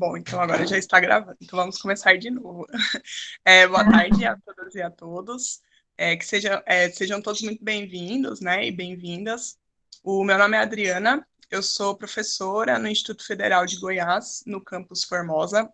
Bom, então agora já está gravando, então vamos começar de novo. Boa tarde a todas e a todos, sejam todos muito bem-vindos, né, e bem-vindas. O meu nome é Adriana, eu sou professora no Instituto Federal de Goiás, no campus Formosa,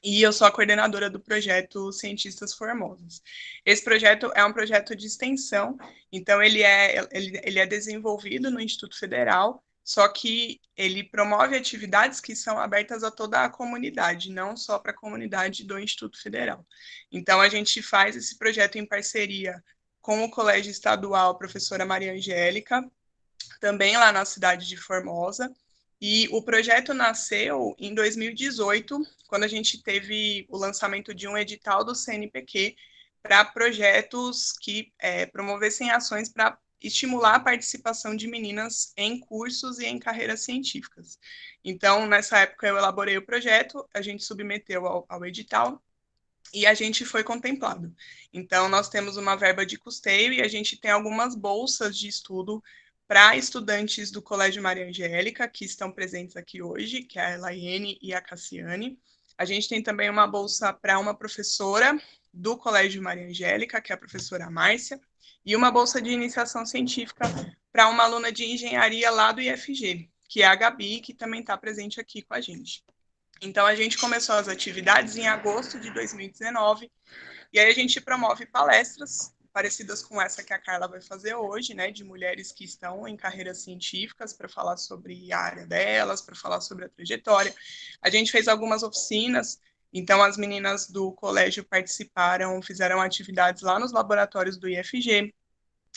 e eu sou a coordenadora do projeto Cientistas Formosos. Esse projeto é um projeto de extensão, então ele é desenvolvido no Instituto Federal, só que ele promove atividades que são abertas a toda a comunidade, não só para a comunidade do Instituto Federal. Então, a gente faz esse projeto em parceria com o Colégio Estadual Professora Maria Angélica, também lá na cidade de Formosa, e o projeto nasceu em 2018, quando a gente teve o lançamento de um edital do CNPq para projetos que promovessem ações para estimular a participação de meninas em cursos e em carreiras científicas. Então, nessa época, eu elaborei o projeto, a gente submeteu ao edital e a gente foi contemplado. Então, nós temos uma verba de custeio e a gente tem algumas bolsas de estudo para estudantes do Colégio Maria Angélica, que estão presentes aqui hoje, que é a Elaiene e a Cassiane. A gente tem também uma bolsa para uma professora do Colégio Maria Angélica, que é a professora Márcia, e uma bolsa de iniciação científica para uma aluna de engenharia lá do IFG, que é a Gabi, que também está presente aqui com a gente. Então, a gente começou as atividades em agosto de 2019, e aí a gente promove palestras parecidas com essa que a Carla vai fazer hoje, né, de mulheres que estão em carreiras científicas, para falar sobre a área delas, para falar sobre a trajetória. A gente fez algumas oficinas, então as meninas do colégio participaram, fizeram atividades lá nos laboratórios do IFG,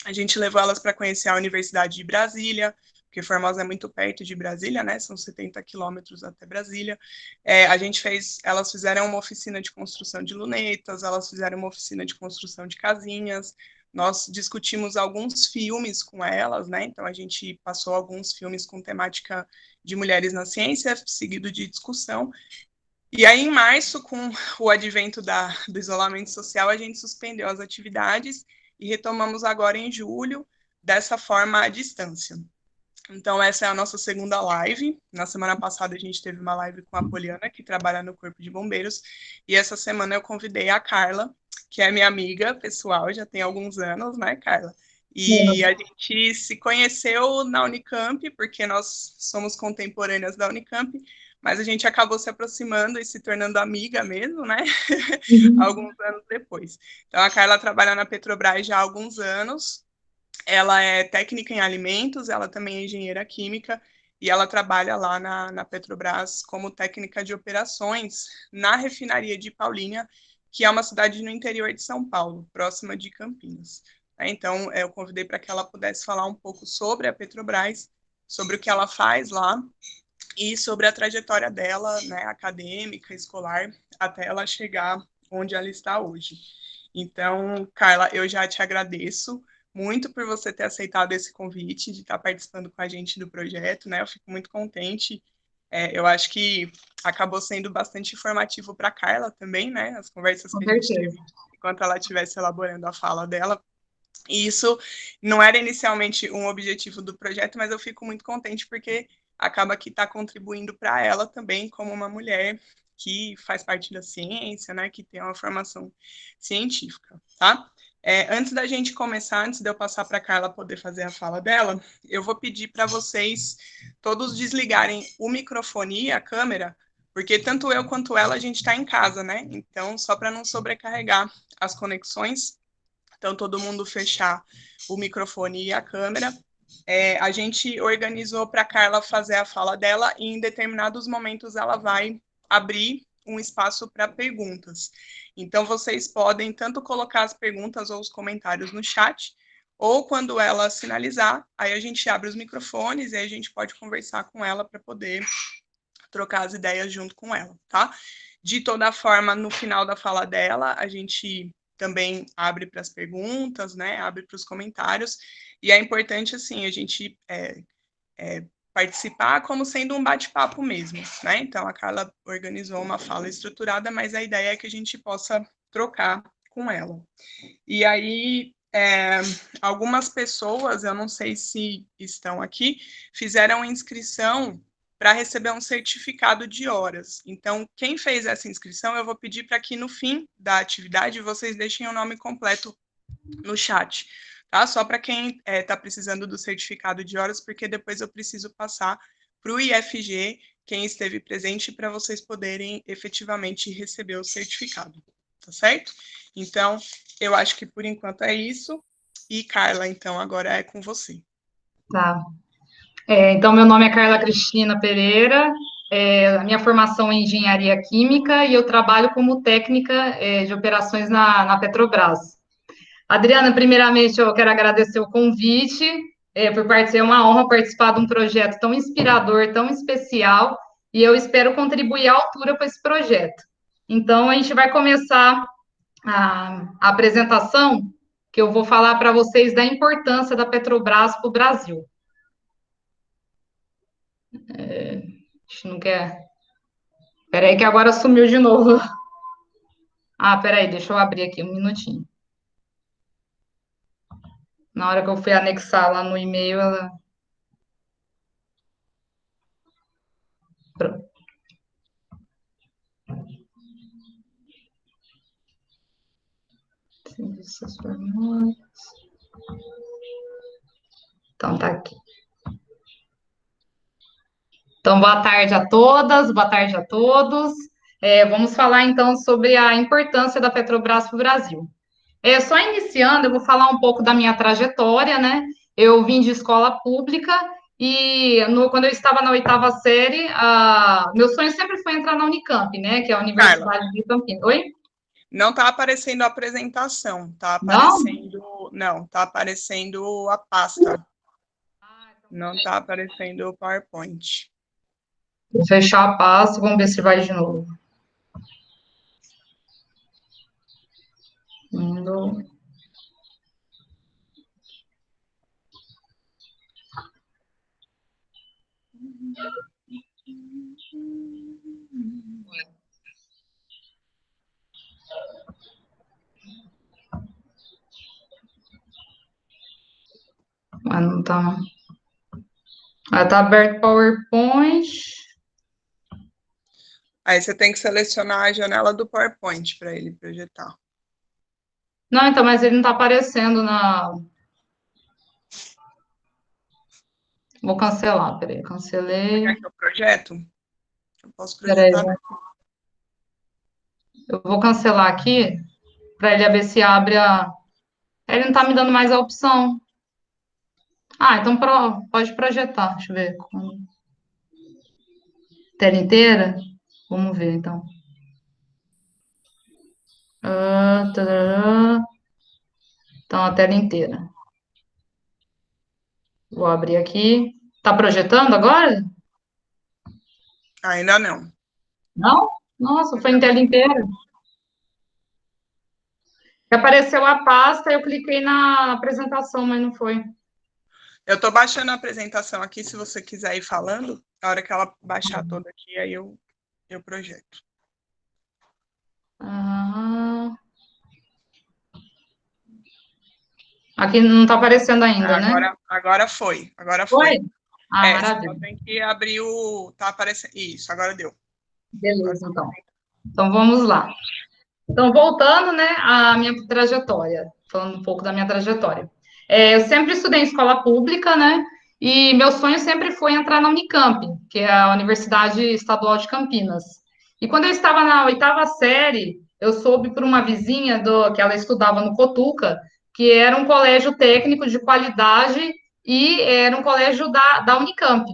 a gente levou elas para conhecer a Universidade de Brasília, porque Formosa é muito perto de Brasília, né? São 70 quilômetros até Brasília. Elas fizeram uma oficina de construção de lunetas, elas fizeram uma oficina de construção de casinhas. Nós discutimos alguns filmes com elas, né? Então a gente passou alguns filmes com temática de mulheres na ciência, seguido de discussão. E aí, em março, com o advento do isolamento social, a gente suspendeu as atividades e retomamos agora em julho, dessa forma à distância. Então, essa é a nossa segunda live. Na semana passada, a gente teve uma live com a Poliana, que trabalha no Corpo de Bombeiros, e essa semana eu convidei a Carla, que é minha amiga pessoal, já tem alguns anos, né, Carla? E a gente se conheceu na Unicamp, porque nós somos contemporâneas da Unicamp, mas a gente acabou se aproximando e se tornando amiga mesmo, né? Alguns anos depois. Então, a Carla trabalha na Petrobras já há alguns anos, ela é técnica em alimentos, ela também é engenheira química, e ela trabalha lá na Petrobras como técnica de operações na refinaria de Paulínia, que é uma cidade no interior de São Paulo, próxima de Campinas. Então, eu convidei para que ela pudesse falar um pouco sobre a Petrobras, sobre o que ela faz lá, e sobre a trajetória dela, né, acadêmica, escolar, até ela chegar onde ela está hoje. Então, Carla, eu já te agradeço muito por você ter aceitado esse convite, de estar participando com a gente do projeto, né? Eu fico muito contente. Eu acho que acabou sendo bastante informativo para a Carla também, né? As conversas que a gente teve enquanto ela estivesse elaborando a fala dela. E isso não era inicialmente um objetivo do projeto, mas eu fico muito contente porque acaba que está contribuindo para ela também como uma mulher que faz parte da ciência, né, que tem uma formação científica, tá? Antes da gente começar, antes de eu passar para a Carla poder fazer a fala dela, eu vou pedir para vocês todos desligarem o microfone e a câmera, porque tanto eu quanto ela, a gente está em casa, né? Então, só para não sobrecarregar as conexões, então todo mundo fechar o microfone e a câmera. A gente organizou para a Carla fazer a fala dela e em determinados momentos ela vai abrir um espaço para perguntas. Então vocês podem tanto colocar as perguntas ou os comentários no chat, ou quando ela sinalizar, aí a gente abre os microfones e aí a gente pode conversar com ela para poder trocar as ideias junto com ela, tá? De toda forma, no final da fala dela, a gente também abre para as perguntas, né? Abre para os comentários. E é importante, assim, a gente participar como sendo um bate-papo mesmo, né? Então, a Carla organizou uma fala estruturada, mas a ideia é que a gente possa trocar com ela. E aí, algumas pessoas, eu não sei se estão aqui, fizeram inscrição para receber um certificado de horas. Então, quem fez essa inscrição, eu vou pedir para que no fim da atividade vocês deixem o nome completo no chat, tá? Só para quem está precisando do certificado de horas, porque depois eu preciso passar para o IFG quem esteve presente para vocês poderem efetivamente receber o certificado, tá certo? Então, eu acho que por enquanto é isso. E Carla, então, agora é com você. Tá. Então, meu nome é Carla Cristina Pereira, a minha formação é em engenharia química e eu trabalho como técnica de operações na Petrobras. Adriana, primeiramente, eu quero agradecer o convite, por participar, é uma honra participar de um projeto tão inspirador, tão especial, e eu espero contribuir à altura com esse projeto. Então, a gente vai começar a apresentação, que eu vou falar para vocês da importância da Petrobras para o Brasil. A gente não quer. Peraí, que agora sumiu de novo. Peraí, deixa eu abrir aqui um minutinho. Na hora que eu fui anexar lá no e-mail, ela. Pronto. Então, tá aqui. Então, boa tarde a todas, boa tarde a todos. Vamos falar, então, sobre a importância da Petrobras para o Brasil. Só iniciando, eu vou falar um pouco da minha trajetória, né? Eu vim de escola pública e quando eu estava na oitava série, meu sonho sempre foi entrar na Unicamp, né? Que é a Universidade Carla, de Campinas. Oi? não está aparecendo a apresentação, tá Não? aparecendo, não, está aparecendo a pasta. Não está aparecendo o PowerPoint. Vou fechar a pasta, vamos ver se vai de novo. Indo. Mas não tá. Tá aberto o PowerPoint. Aí você tem que selecionar a janela do PowerPoint para ele projetar. Não, então, mas ele não está aparecendo na. Vou cancelar, peraí, cancelei. Quer que eu projeto? Eu posso Peraí, projetar. eu vou cancelar aqui para ele ver se abre a. Ele não está me dando mais a opção. Então pode projetar. Deixa eu ver. Tela inteira? Vamos ver, então. Tarará. Então, a tela inteira. Vou abrir aqui. Tá projetando agora? Ainda não. Não? Nossa, foi em tela inteira. Apareceu a pasta, eu cliquei na apresentação, mas não foi. Eu estou baixando a apresentação aqui, se você quiser ir falando. A hora que ela baixar toda aqui, aí eu projeto. Aqui não está aparecendo ainda, né? Agora foi. Agora Foi? foi. Maravilha. Só tem que abrir o. Tá aparecendo. Isso, agora deu. Beleza, então. Então, vamos lá. Então, voltando, né, à minha trajetória, falando um pouco da minha trajetória. Eu sempre estudei em escola pública, né, e meu sonho sempre foi entrar na Unicamp, que é a Universidade Estadual de Campinas. E quando eu estava na oitava série, eu soube por uma vizinha que ela estudava no Cotuca, que era um colégio técnico de qualidade e era um colégio da Unicamp.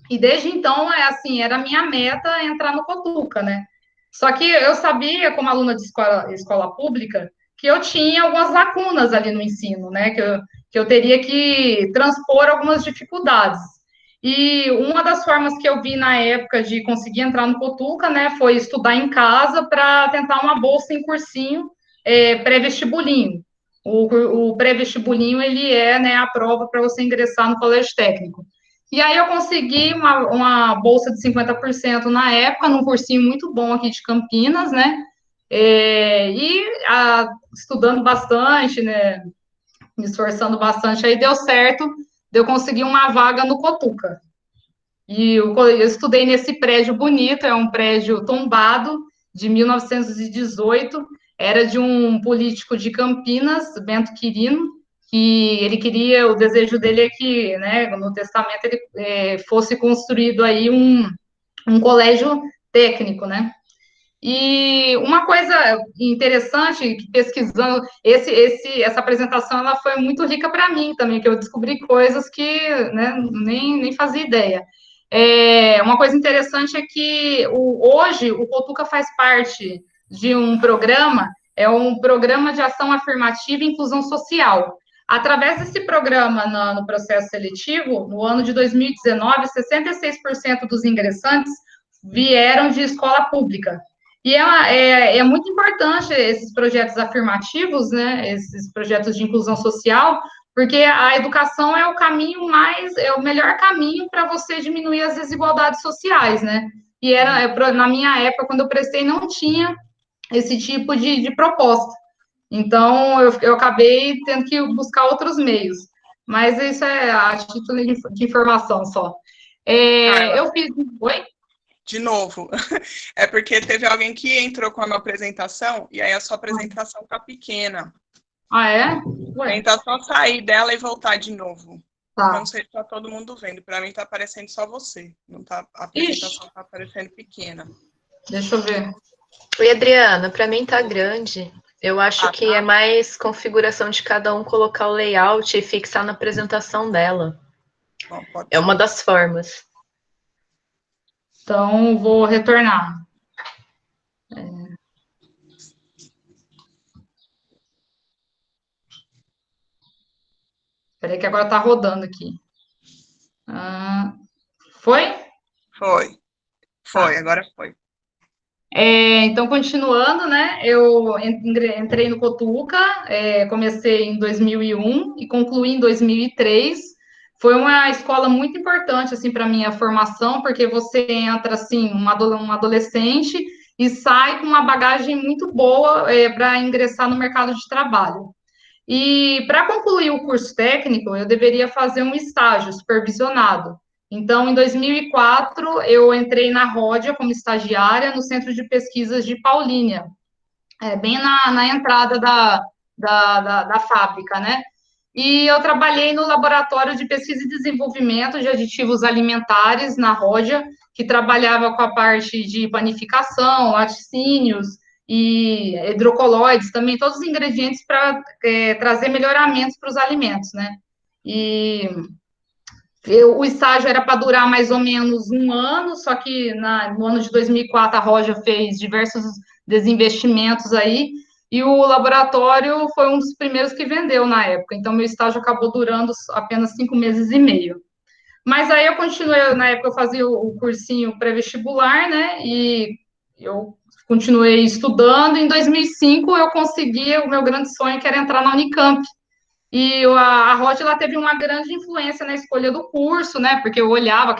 E desde então, assim, era a minha meta entrar no Cotuca, né? Só que eu sabia, como aluna de escola pública, que eu tinha algumas lacunas ali no ensino, né? Que eu teria que transpor algumas dificuldades. E uma das formas que eu vi na época de conseguir entrar no Cotuca, né, foi estudar em casa para tentar uma bolsa em cursinho pré-vestibulinho. O pré-vestibulinho, ele né, a prova para você ingressar no colégio técnico. E aí eu consegui uma bolsa de 50% na época, num cursinho muito bom aqui de Campinas, né? Estudando bastante, né? Me esforçando bastante, aí deu certo de eu conseguir uma vaga no Cotuca. E eu estudei nesse prédio bonito, é um prédio tombado, de 1918, era de um político de Campinas, Bento Quirino, que ele queria, o desejo dele é que, né, no testamento ele fosse construído aí um colégio técnico, né? E uma coisa interessante, que pesquisando, essa apresentação ela foi muito rica para mim também, que eu descobri coisas que, né, nem fazia ideia. Uma coisa interessante é que hoje o Cotuca faz parte de um programa, é um programa de ação afirmativa e inclusão social. Através desse programa no processo seletivo, no ano de 2019, 66% dos ingressantes vieram de escola pública. E é muito importante esses projetos afirmativos, né, esses projetos de inclusão social, porque a educação é o caminho é o melhor caminho para você diminuir as desigualdades sociais, né? E na minha época, quando eu prestei, não tinha esse tipo de proposta. Então, eu acabei tendo que buscar outros meios. Mas isso é a título de informação só. Carla, Eu fiz. Oi? de novo, é porque teve alguém que entrou com a minha apresentação e aí a sua apresentação tá pequena. Ah, é? Ué. Tenta só sair dela e voltar de novo. Porque eu Tá. não sei se tá todo mundo vendo. Para mim tá aparecendo só você. Não tá, a Ixi, apresentação tá aparecendo pequena. deixa eu ver. Oi, Adriana, para mim tá grande. Eu acho Ah, que é tá. mais configuração de cada um colocar o layout e fixar na apresentação dela. Bom, pode É ser. uma das formas. Então, vou retornar. Espera aí que agora está rodando aqui. Foi? Foi. Tá. Foi, agora foi. Então, continuando, né? Eu entrei no Cotuca, comecei em 2001 e concluí em 2003. Foi uma escola muito importante, assim, para minha formação, porque você entra, assim, um adolescente e sai com uma bagagem muito boa para ingressar no mercado de trabalho. E para concluir o curso técnico, eu deveria fazer um estágio supervisionado. Então, em 2004, eu entrei na Ródia como estagiária no Centro de Pesquisas de Paulínia, bem na entrada da fábrica, né? E eu trabalhei no Laboratório de Pesquisa e Desenvolvimento de Aditivos Alimentares na Ródia, que trabalhava com a parte de panificação, laticínios e hidrocolóides, também todos os ingredientes para trazer melhoramentos para os alimentos, né? E o estágio era para durar mais ou menos um ano, só que no ano de 2004 a Roja fez diversos desinvestimentos aí, e o laboratório foi um dos primeiros que vendeu na época, então meu estágio acabou durando apenas 5 meses e meio. Mas aí eu continuei, na época eu fazia o cursinho pré-vestibular, né, e eu continuei estudando, em 2005 eu consegui o meu grande sonho, que era entrar na Unicamp, e a Roche, ela teve uma grande influência na escolha do curso, né? Porque eu olhava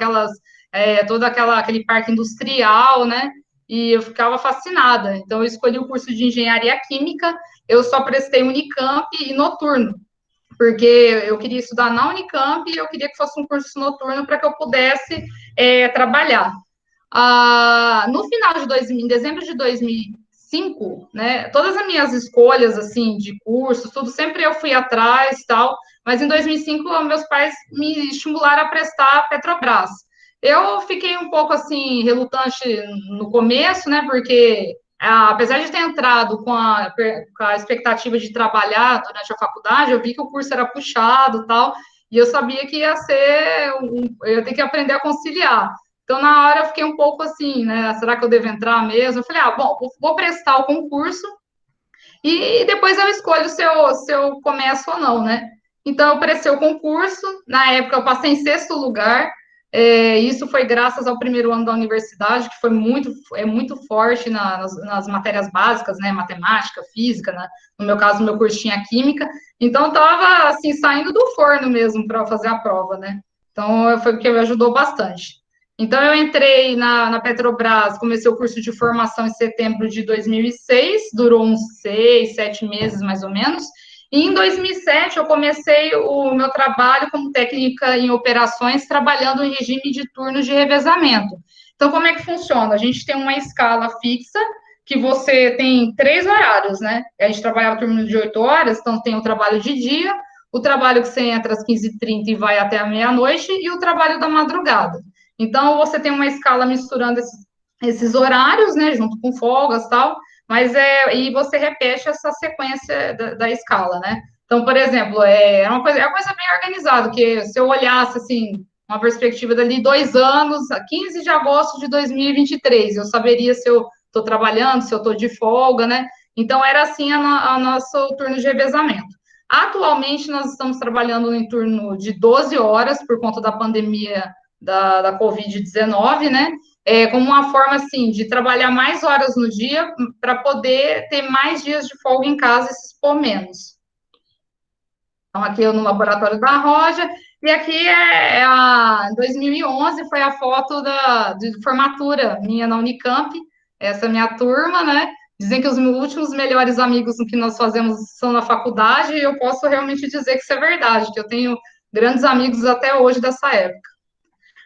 aquele parque industrial, né? E eu ficava fascinada. Então, eu escolhi o curso de engenharia química. Eu só prestei Unicamp e noturno, porque eu queria estudar na Unicamp e eu queria que fosse um curso noturno para que eu pudesse trabalhar. No final de em dezembro de 2005, né, todas as minhas escolhas, assim, de curso, tudo, sempre eu fui atrás, tal, mas em 2005, meus pais me estimularam a prestar a Petrobras. Eu fiquei um pouco, assim, relutante no começo, né, porque apesar de ter entrado com a expectativa de trabalhar durante a faculdade, eu vi que o curso era puxado, tal, e eu sabia que eu ia ter que aprender a conciliar. Então, na hora, eu fiquei um pouco assim, né? Será que eu devo entrar mesmo? Eu falei, bom, vou prestar o concurso e depois eu escolho se eu começo ou não, né? Então, eu prestei o concurso. Na época, eu passei em sexto lugar. Isso foi graças ao primeiro ano da universidade, que foi muito forte nas matérias básicas, né? Matemática, física, né? No meu caso, meu curso tinha química. Então, eu estava, assim, saindo do forno mesmo para fazer a prova, né? Então, foi o que me ajudou bastante. Então, eu entrei na Petrobras, comecei o curso de formação em setembro de 2006, durou uns 6, 7 meses, mais ou menos, E em 2007, eu comecei o meu trabalho como técnica em operações, trabalhando em regime de turnos de revezamento. Então, como é que funciona? A gente tem uma escala fixa, que você tem 3 horários, né? A gente trabalha turno de 8 horas, então tem o trabalho de dia, o trabalho que você entra às 15h30 e vai até a meia-noite, e o trabalho da madrugada. Então, você tem uma escala misturando esses horários, né, junto com folgas e tal, mas e você repete essa sequência da escala, né? Então, por exemplo, é uma coisa bem organizada, que se eu olhasse, assim, uma perspectiva dali 2 anos, a 15 de agosto de 2023, eu saberia se eu estou trabalhando, se eu estou de folga, né? Então, era assim a nosso turno de revezamento. Atualmente, nós estamos trabalhando em turno de 12 horas, por conta da pandemia da Covid-19, né? Como uma forma, assim, de trabalhar mais horas no dia para poder ter mais dias de folga em casa e se expor menos. Então, aqui eu no laboratório da Roja, e aqui em 2011 foi a foto de formatura minha na Unicamp, essa é a minha turma, né? Dizem que os meus últimos melhores amigos que nós fazemos são na faculdade, e eu posso realmente dizer que isso é verdade, que eu tenho grandes amigos até hoje dessa época.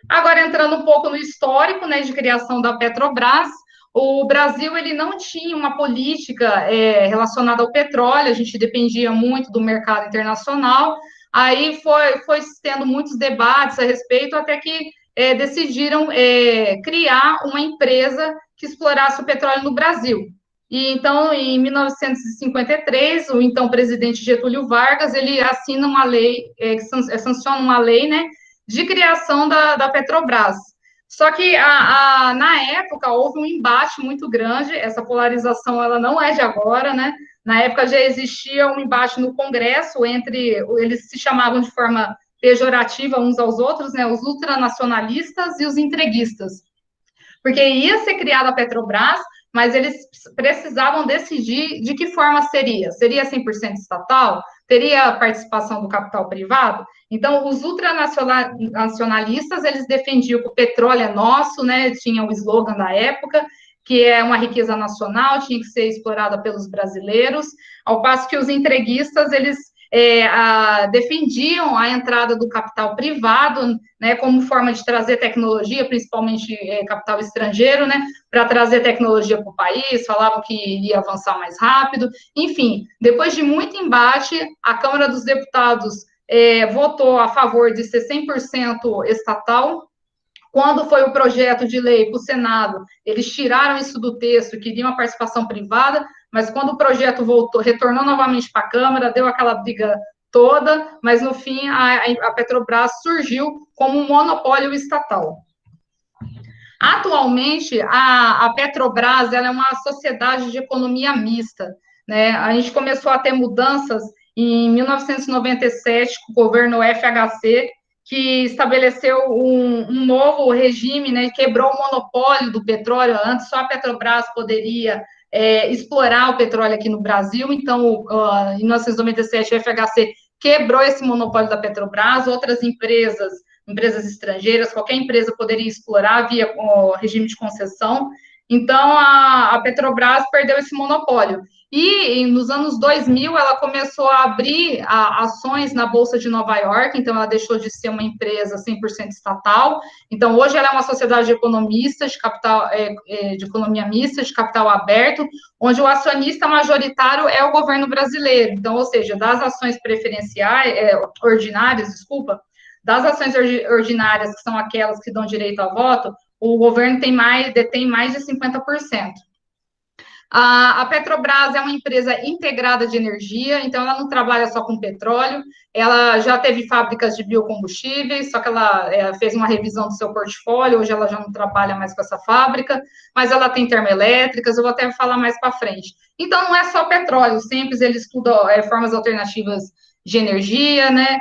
Agora, entrando um pouco no histórico, né, de criação da Petrobras, o Brasil ele não tinha uma política relacionada ao petróleo, a gente dependia muito do mercado internacional, aí foi tendo muitos debates a respeito, até que decidiram criar uma empresa que explorasse o petróleo no Brasil. E então, em 1953, o então presidente Getúlio Vargas, ele assina uma lei, sanciona uma lei, né, de criação da Petrobras. Só que, na época, houve um embate muito grande, essa polarização ela não é de agora, né? Na época já existia um embate no Congresso entre, eles se chamavam de forma pejorativa uns aos outros, né? Os ultranacionalistas e os entreguistas. Porque ia ser criada a Petrobras, mas eles precisavam decidir de que forma seria. Seria 100% estatal? Teria participação do capital privado? Então, os ultranacionalistas, eles defendiam que o petróleo é nosso, né? Tinha o slogan da época, que é uma riqueza nacional, tinha que ser explorada pelos brasileiros, ao passo que os entreguistas, eles defendiam a entrada do capital privado, né, como forma de trazer tecnologia, principalmente capital estrangeiro, né, para trazer tecnologia para o país, falavam que iria avançar mais rápido. Enfim, depois de muito embate, a Câmara dos Deputados votou a favor de ser 100% estatal. Quando foi o projeto de lei para o Senado, eles tiraram isso do texto, queriam a participação privada, mas quando o projeto voltou, retornou novamente para a Câmara, deu aquela briga toda, mas no fim a Petrobras surgiu como um monopólio estatal. Atualmente, a Petrobras ela é uma sociedade de economia mista, né? A gente começou a ter mudanças em 1997, com o governo FHC, que estabeleceu um novo regime, né? Quebrou o monopólio do petróleo. Antes, só a Petrobras poderia explorar o petróleo aqui no Brasil. Então, em 1997, o FHC quebrou esse monopólio da Petrobras. Outras empresas estrangeiras, qualquer empresa poderia explorar via o regime de concessão. Então, a Petrobras perdeu esse monopólio. E nos anos 2000, ela começou a abrir ações na Bolsa de Nova York, então ela deixou de ser uma empresa 100% estatal. Então, hoje ela é uma sociedade de economistas, de capital, de economia mista, de capital aberto, onde o acionista majoritário é o governo brasileiro. Então, ou seja, das ações preferenciais, ordinárias, desculpa, das ações ordinárias, que são aquelas que dão direito a voto, o governo detém mais de 50%. A Petrobras é uma empresa integrada de energia, então ela não trabalha só com petróleo, ela já teve fábricas de biocombustíveis, só que ela fez uma revisão do seu portfólio, hoje ela já não trabalha mais com essa fábrica, mas ela tem termoelétricas, eu vou até falar mais para frente. Então, não é só petróleo, sempre ele estuda formas alternativas de energia, né,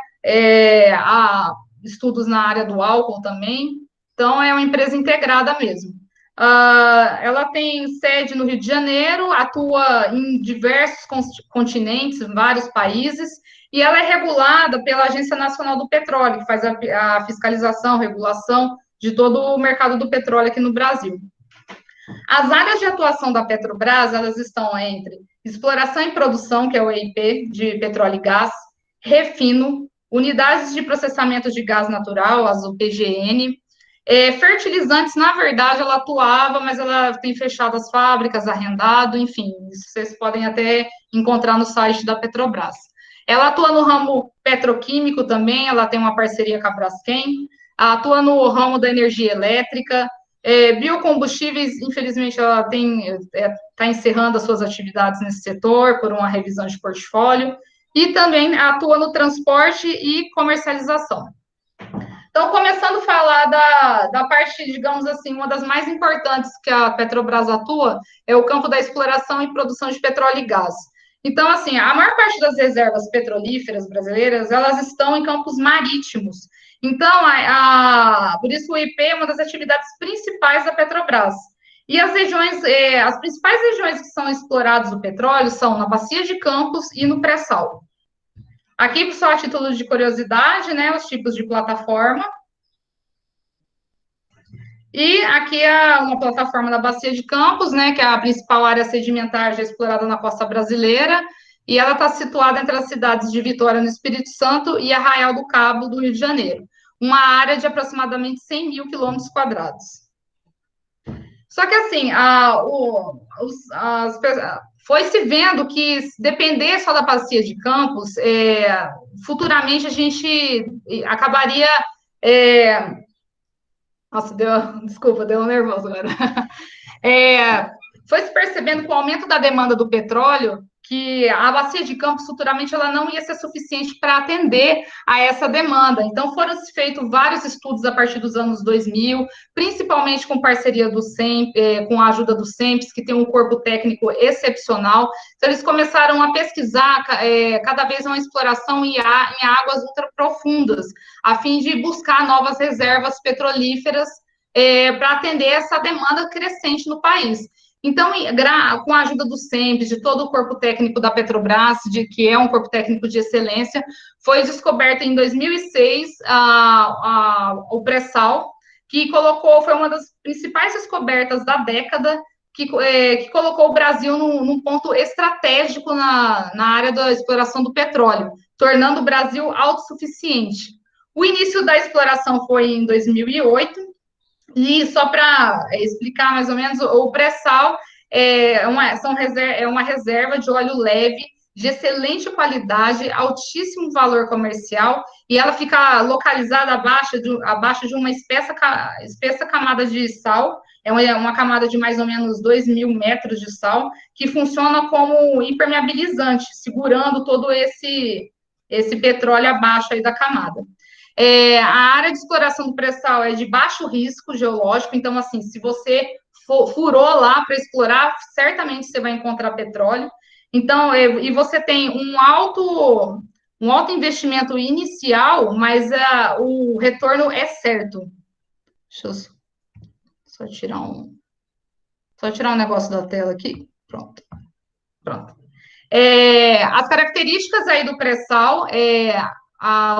há estudos na área do álcool também, então é uma empresa integrada mesmo. Ela tem sede no Rio de Janeiro, atua em diversos continentes, em vários países, e ela é regulada pela Agência Nacional do Petróleo, que faz a fiscalização, regulação de todo o mercado do petróleo aqui no Brasil. As áreas de atuação da Petrobras, elas estão entre exploração e produção, que é o EIP, de petróleo e gás, refino, unidades de processamento de gás natural, as UPGN, fertilizantes, na verdade, ela atuava, mas ela tem fechado as fábricas, arrendado, enfim, isso vocês podem até encontrar no site da Petrobras. Ela atua no ramo petroquímico também, ela tem uma parceria com a Braskem, atua no ramo da energia elétrica, biocombustíveis, infelizmente, ela está encerrando as suas atividades nesse setor por uma revisão de portfólio, e também atua no transporte e comercialização. Então, começando a falar da parte, digamos assim, uma das mais importantes que a Petrobras atua, é o campo da exploração e produção de petróleo e gás. Então, assim, a maior parte das reservas petrolíferas brasileiras, elas estão em campos marítimos. Então, por isso o IP é uma das atividades principais da Petrobras. E as regiões, as principais regiões que são exploradas o petróleo são na Bacia de Campos e no pré-sal. Aqui, só a título de curiosidade, né, os tipos de plataforma. E aqui é uma plataforma da Bacia de Campos, né, que é a principal área sedimentar já explorada na costa brasileira, e ela está situada entre as cidades de Vitória, no Espírito Santo, e Arraial do Cabo, do Rio de Janeiro. Uma área de aproximadamente 100 mil quilômetros quadrados. Só que, assim, foi-se vendo que, se depender só da Bacia de Campos, futuramente a gente acabaria... Nossa, desculpa, deu um nervoso agora. Foi se percebendo com o aumento da demanda do petróleo que a Bacia de Campos futuramente ela não ia ser suficiente para atender a essa demanda. Então, foram feitos vários estudos a partir dos anos 2000, principalmente com parceria do SEMP, com a ajuda do SEMPES, que tem um corpo técnico excepcional. Então, eles começaram a pesquisar cada vez uma exploração em águas ultraprofundas, a fim de buscar novas reservas petrolíferas para atender essa demanda crescente no país. Então, com a ajuda do SEMPES, de todo o corpo técnico da Petrobras, que é um corpo técnico de excelência, foi descoberto em 2006 o pré-sal, que foi uma das principais descobertas da década, que colocou o Brasil num ponto estratégico na área da exploração do petróleo, tornando o Brasil autossuficiente. O início da exploração foi em 2008, e só para explicar mais ou menos, o pré-sal é uma reserva de óleo leve, de excelente qualidade, altíssimo valor comercial, e ela fica localizada abaixo de uma espessa camada de sal, uma camada de mais ou menos 2.000 metros de sal, que funciona como impermeabilizante, segurando todo esse petróleo abaixo aí da camada. A área de exploração do pré-sal é de baixo risco geológico, então, assim, se você furou lá para explorar, certamente você vai encontrar petróleo. Então, e você tem um alto investimento inicial, mas o retorno é certo. Deixa eu só tirar um negócio da tela aqui. Pronto. As características aí do pré-sal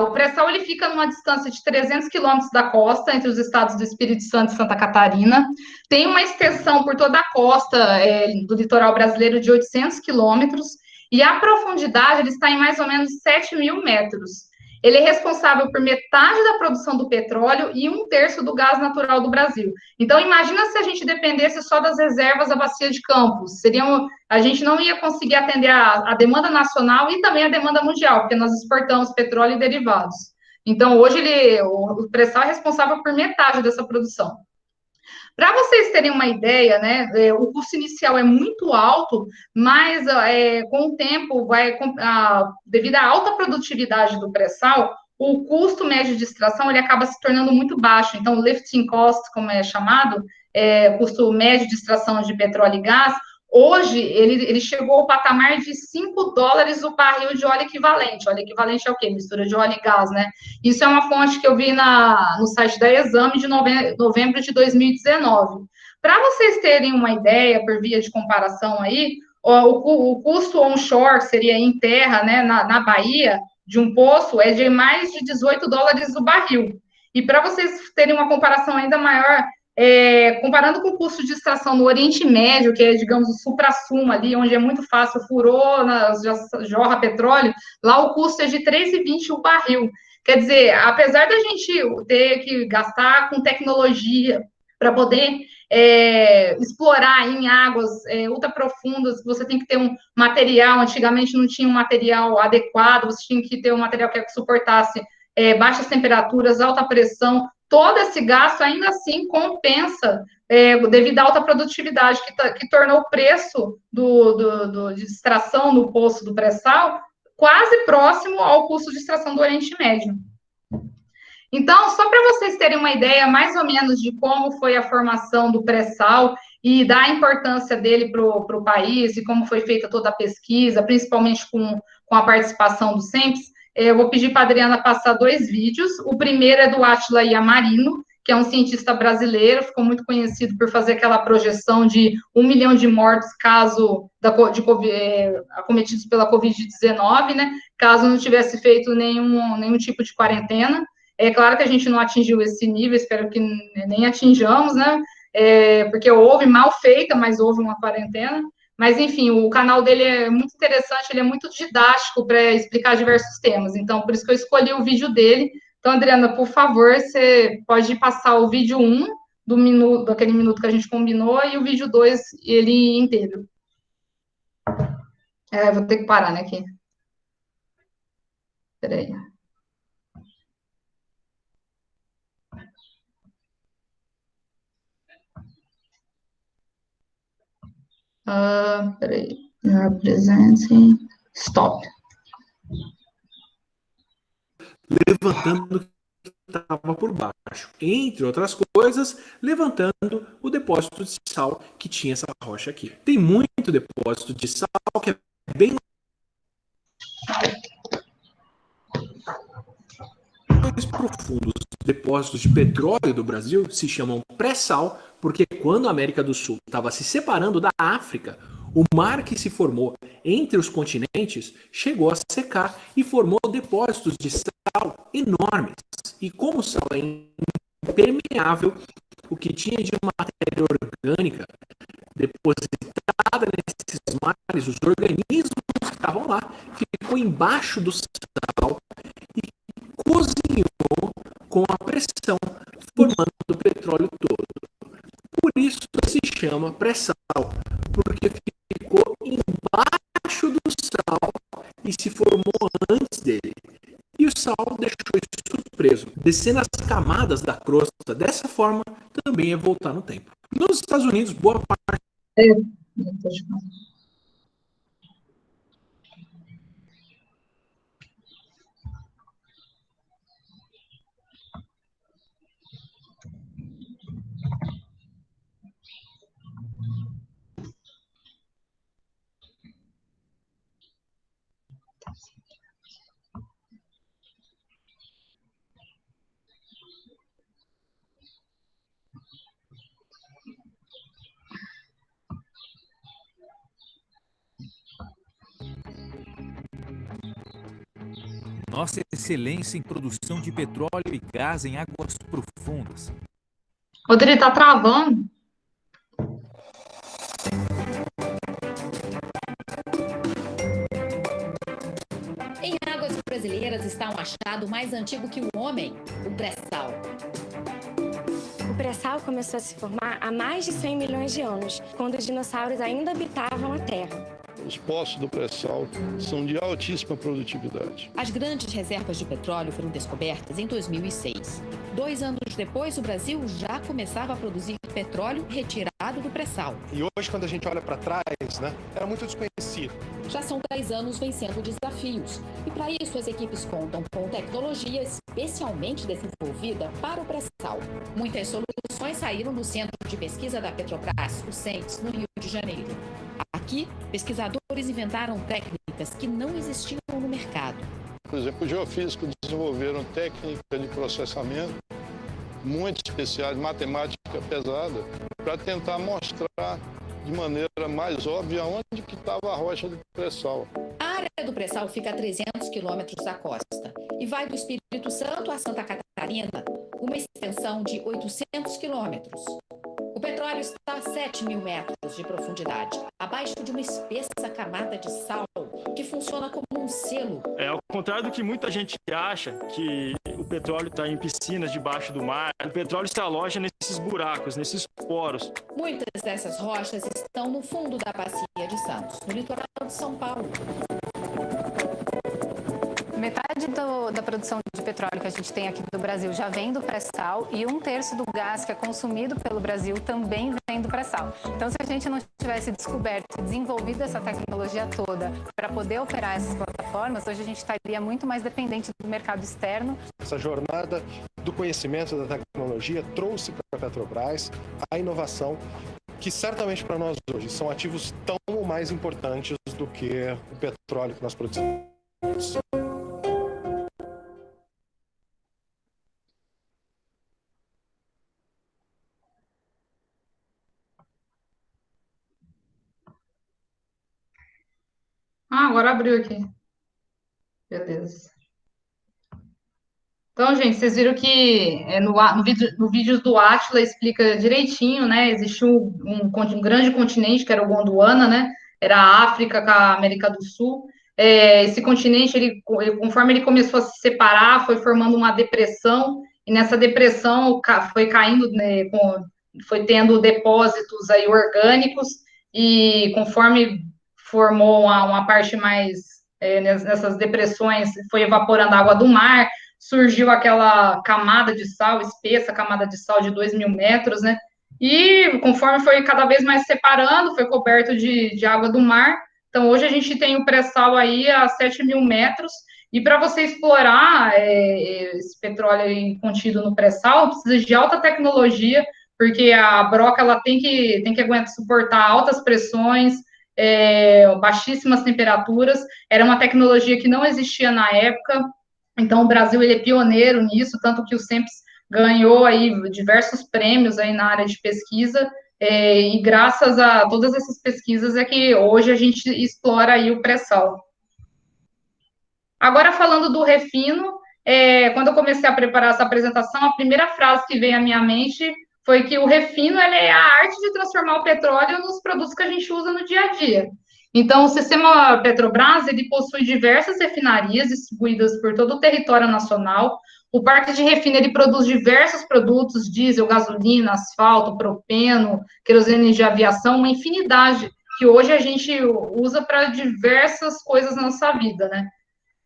o pré-sal ele fica numa distância de 300 quilômetros da costa, entre os estados do Espírito Santo e Santa Catarina. Tem uma extensão por toda a costa do litoral brasileiro de 800 quilômetros, e a profundidade ele está em mais ou menos 7.000 metros. Ele é responsável por metade da produção do petróleo e 1/3 do gás natural do Brasil. Então, imagina se a gente dependesse só das reservas da Bacia de Campos. A gente não ia conseguir atender a demanda nacional e também a demanda mundial, porque nós exportamos petróleo e derivados. Então, hoje, o pré-sal é responsável por metade dessa produção. Para vocês terem uma ideia, né, o custo inicial é muito alto, mas com o tempo, devido à alta produtividade do pré-sal, o custo médio de extração ele acaba se tornando muito baixo. Então, o lifting cost, como é chamado, custo médio de extração de petróleo e gás, hoje ele chegou ao patamar de $5 o barril de óleo equivalente. Óleo equivalente é o quê? Mistura de óleo e gás, né? Isso é uma fonte que eu vi no site da Exame de novembro de 2019. Para vocês terem uma ideia, por via de comparação aí, o custo onshore, que seria em terra, né, na Bahia, de um poço, é de mais de $18 o barril. E para vocês terem uma comparação ainda maior, Comparando com o custo de extração no Oriente Médio, que é, digamos, o supra-sumo ali, onde é muito fácil, furou, já jorra petróleo, lá o custo é de 3,20 o barril. Quer dizer, apesar da gente ter que gastar com tecnologia para poder explorar em águas ultra profundas, você tem que ter um material, antigamente não tinha um material adequado, você tinha que ter um material que suportasse baixas temperaturas, alta pressão, todo esse gasto ainda assim compensa devido à alta produtividade que tornou o preço de extração no poço do pré-sal quase próximo ao custo de extração do Oriente Médio. Então, só para vocês terem uma ideia mais ou menos de como foi a formação do pré-sal e da importância dele para o país e como foi feita toda a pesquisa, principalmente com a participação do CENPES, eu vou pedir para a Adriana passar 2 vídeos. O primeiro é do Átila Yamarino, que é um cientista brasileiro, ficou muito conhecido por fazer aquela projeção de 1 milhão de mortos caso acometidos pela Covid-19, né? Caso não tivesse feito nenhum tipo de quarentena. É claro que a gente não atingiu esse nível, espero que nem atinjamos, né? Porque houve mal feita, mas houve uma quarentena. Mas, enfim, o canal dele é muito interessante, ele é muito didático para explicar diversos temas. Então, por isso que eu escolhi o vídeo dele. Então, Adriana, por favor, você pode passar o vídeo 1 daquele minuto que a gente combinou e o vídeo 2, ele inteiro. Vou ter que parar, né, aqui. Peraí. Peraí. Representing. Stop. Levantando o que estava por baixo. Entre outras coisas, levantando o depósito de sal que tinha essa rocha aqui. Tem muito depósito de sal que é bem mais profundo. Os depósitos de petróleo do Brasil se chamam pré-sal, porque quando a América do Sul estava se separando da África, o mar que se formou entre os continentes chegou a secar e formou depósitos de sal enormes. E como o sal é impermeável, o que tinha de matéria orgânica depositada nesses mares, os organismos que estavam lá, ficou embaixo do sal e cozinhou com a pressão, formando o petróleo todo. Por isso se chama pré-sal, porque ficou embaixo do sal e se formou antes dele. E o sal deixou isso preso. Descendo as camadas da crosta dessa forma também é voltar no tempo. Nos Estados Unidos, boa parte... Nossa excelência em produção de petróleo e gás em águas profundas. Rodrigo, tá travando. Em águas brasileiras está um achado mais antigo que o homem, o pré-sal. O pré-sal começou a se formar há mais de 100 milhões de anos, quando os dinossauros ainda habitavam a Terra. Os poços do pré-sal são de altíssima produtividade. As grandes reservas de petróleo foram descobertas em 2006. 2 anos depois, o Brasil já começava a produzir petróleo retirado do pré-sal. E hoje, quando a gente olha para trás, né, era muito desconhecido. Já são 10 anos vencendo desafios. E para isso, as equipes contam com tecnologia especialmente desenvolvida para o pré-sal. Muitas soluções saíram do Centro de Pesquisa da Petrobras, o CENPES, no Rio de Janeiro. Aqui, pesquisadores inventaram técnicas que não existiam no mercado. Por exemplo, os geofísicos desenvolveram técnica de processamento muito especiais, matemática pesada, para tentar mostrar de maneira mais óbvia onde que estava a rocha do pré-sal. A área do pré-sal fica a 300 quilômetros da costa e vai do Espírito Santo a Santa Catarina, uma extensão de 800 quilômetros. O petróleo está a 7.000 metros de profundidade, abaixo de uma espessa camada de sal que funciona como um selo. Ao contrário do que muita gente acha, que o petróleo está em piscinas debaixo do mar, o petróleo se aloja nesses buracos, nesses poros. Muitas dessas rochas estão no fundo da Bacia de Santos, no litoral de São Paulo. Metade da produção de petróleo que a gente tem aqui do Brasil já vem do pré-sal e 1/3 do gás que é consumido pelo Brasil também vem do pré-sal. Então, se a gente não tivesse descoberto e desenvolvido essa tecnologia toda para poder operar essas plataformas, hoje a gente estaria muito mais dependente do mercado externo. Essa jornada do conhecimento da tecnologia trouxe para a Petrobras a inovação que certamente para nós hoje são ativos tão ou mais importantes do que o petróleo que nós produzimos. Agora abriu aqui. Beleza. Então, gente, vocês viram que no vídeo do Átila explica direitinho, né? Existiu um grande continente, que era o Gondwana, né? Era a África com a América do Sul. Esse continente, conforme ele começou a se separar, foi formando uma depressão, e nessa depressão foi caindo, né, foi tendo depósitos aí orgânicos, e conforme formou uma parte mais, nessas depressões, foi evaporando a água do mar, surgiu aquela camada de sal, espessa camada de sal de 2.000 metros, né? E conforme foi cada vez mais separando, foi coberto de água do mar. Então, hoje a gente tem o pré-sal aí a 7.000 metros, e para você explorar esse petróleo aí contido no pré-sal, precisa de alta tecnologia, porque a broca ela tem que aguentar suportar altas pressões, baixíssimas temperaturas. Era uma tecnologia que não existia na época. Então, o Brasil ele é pioneiro nisso, tanto que o CENPES ganhou aí diversos prêmios aí na área de pesquisa, e graças a todas essas pesquisas é que hoje a gente explora aí o pré-sal. Agora, falando do refino, quando eu comecei a preparar essa apresentação, a primeira frase que veio à minha mente foi que o refino ele é a arte de transformar o petróleo nos produtos que a gente usa no dia a dia. Então, o sistema Petrobras, ele possui diversas refinarias distribuídas por todo o território nacional. O parque de refino, ele produz diversos produtos, diesel, gasolina, asfalto, propeno, querosene de aviação, uma infinidade, que hoje a gente usa para diversas coisas na nossa vida, né?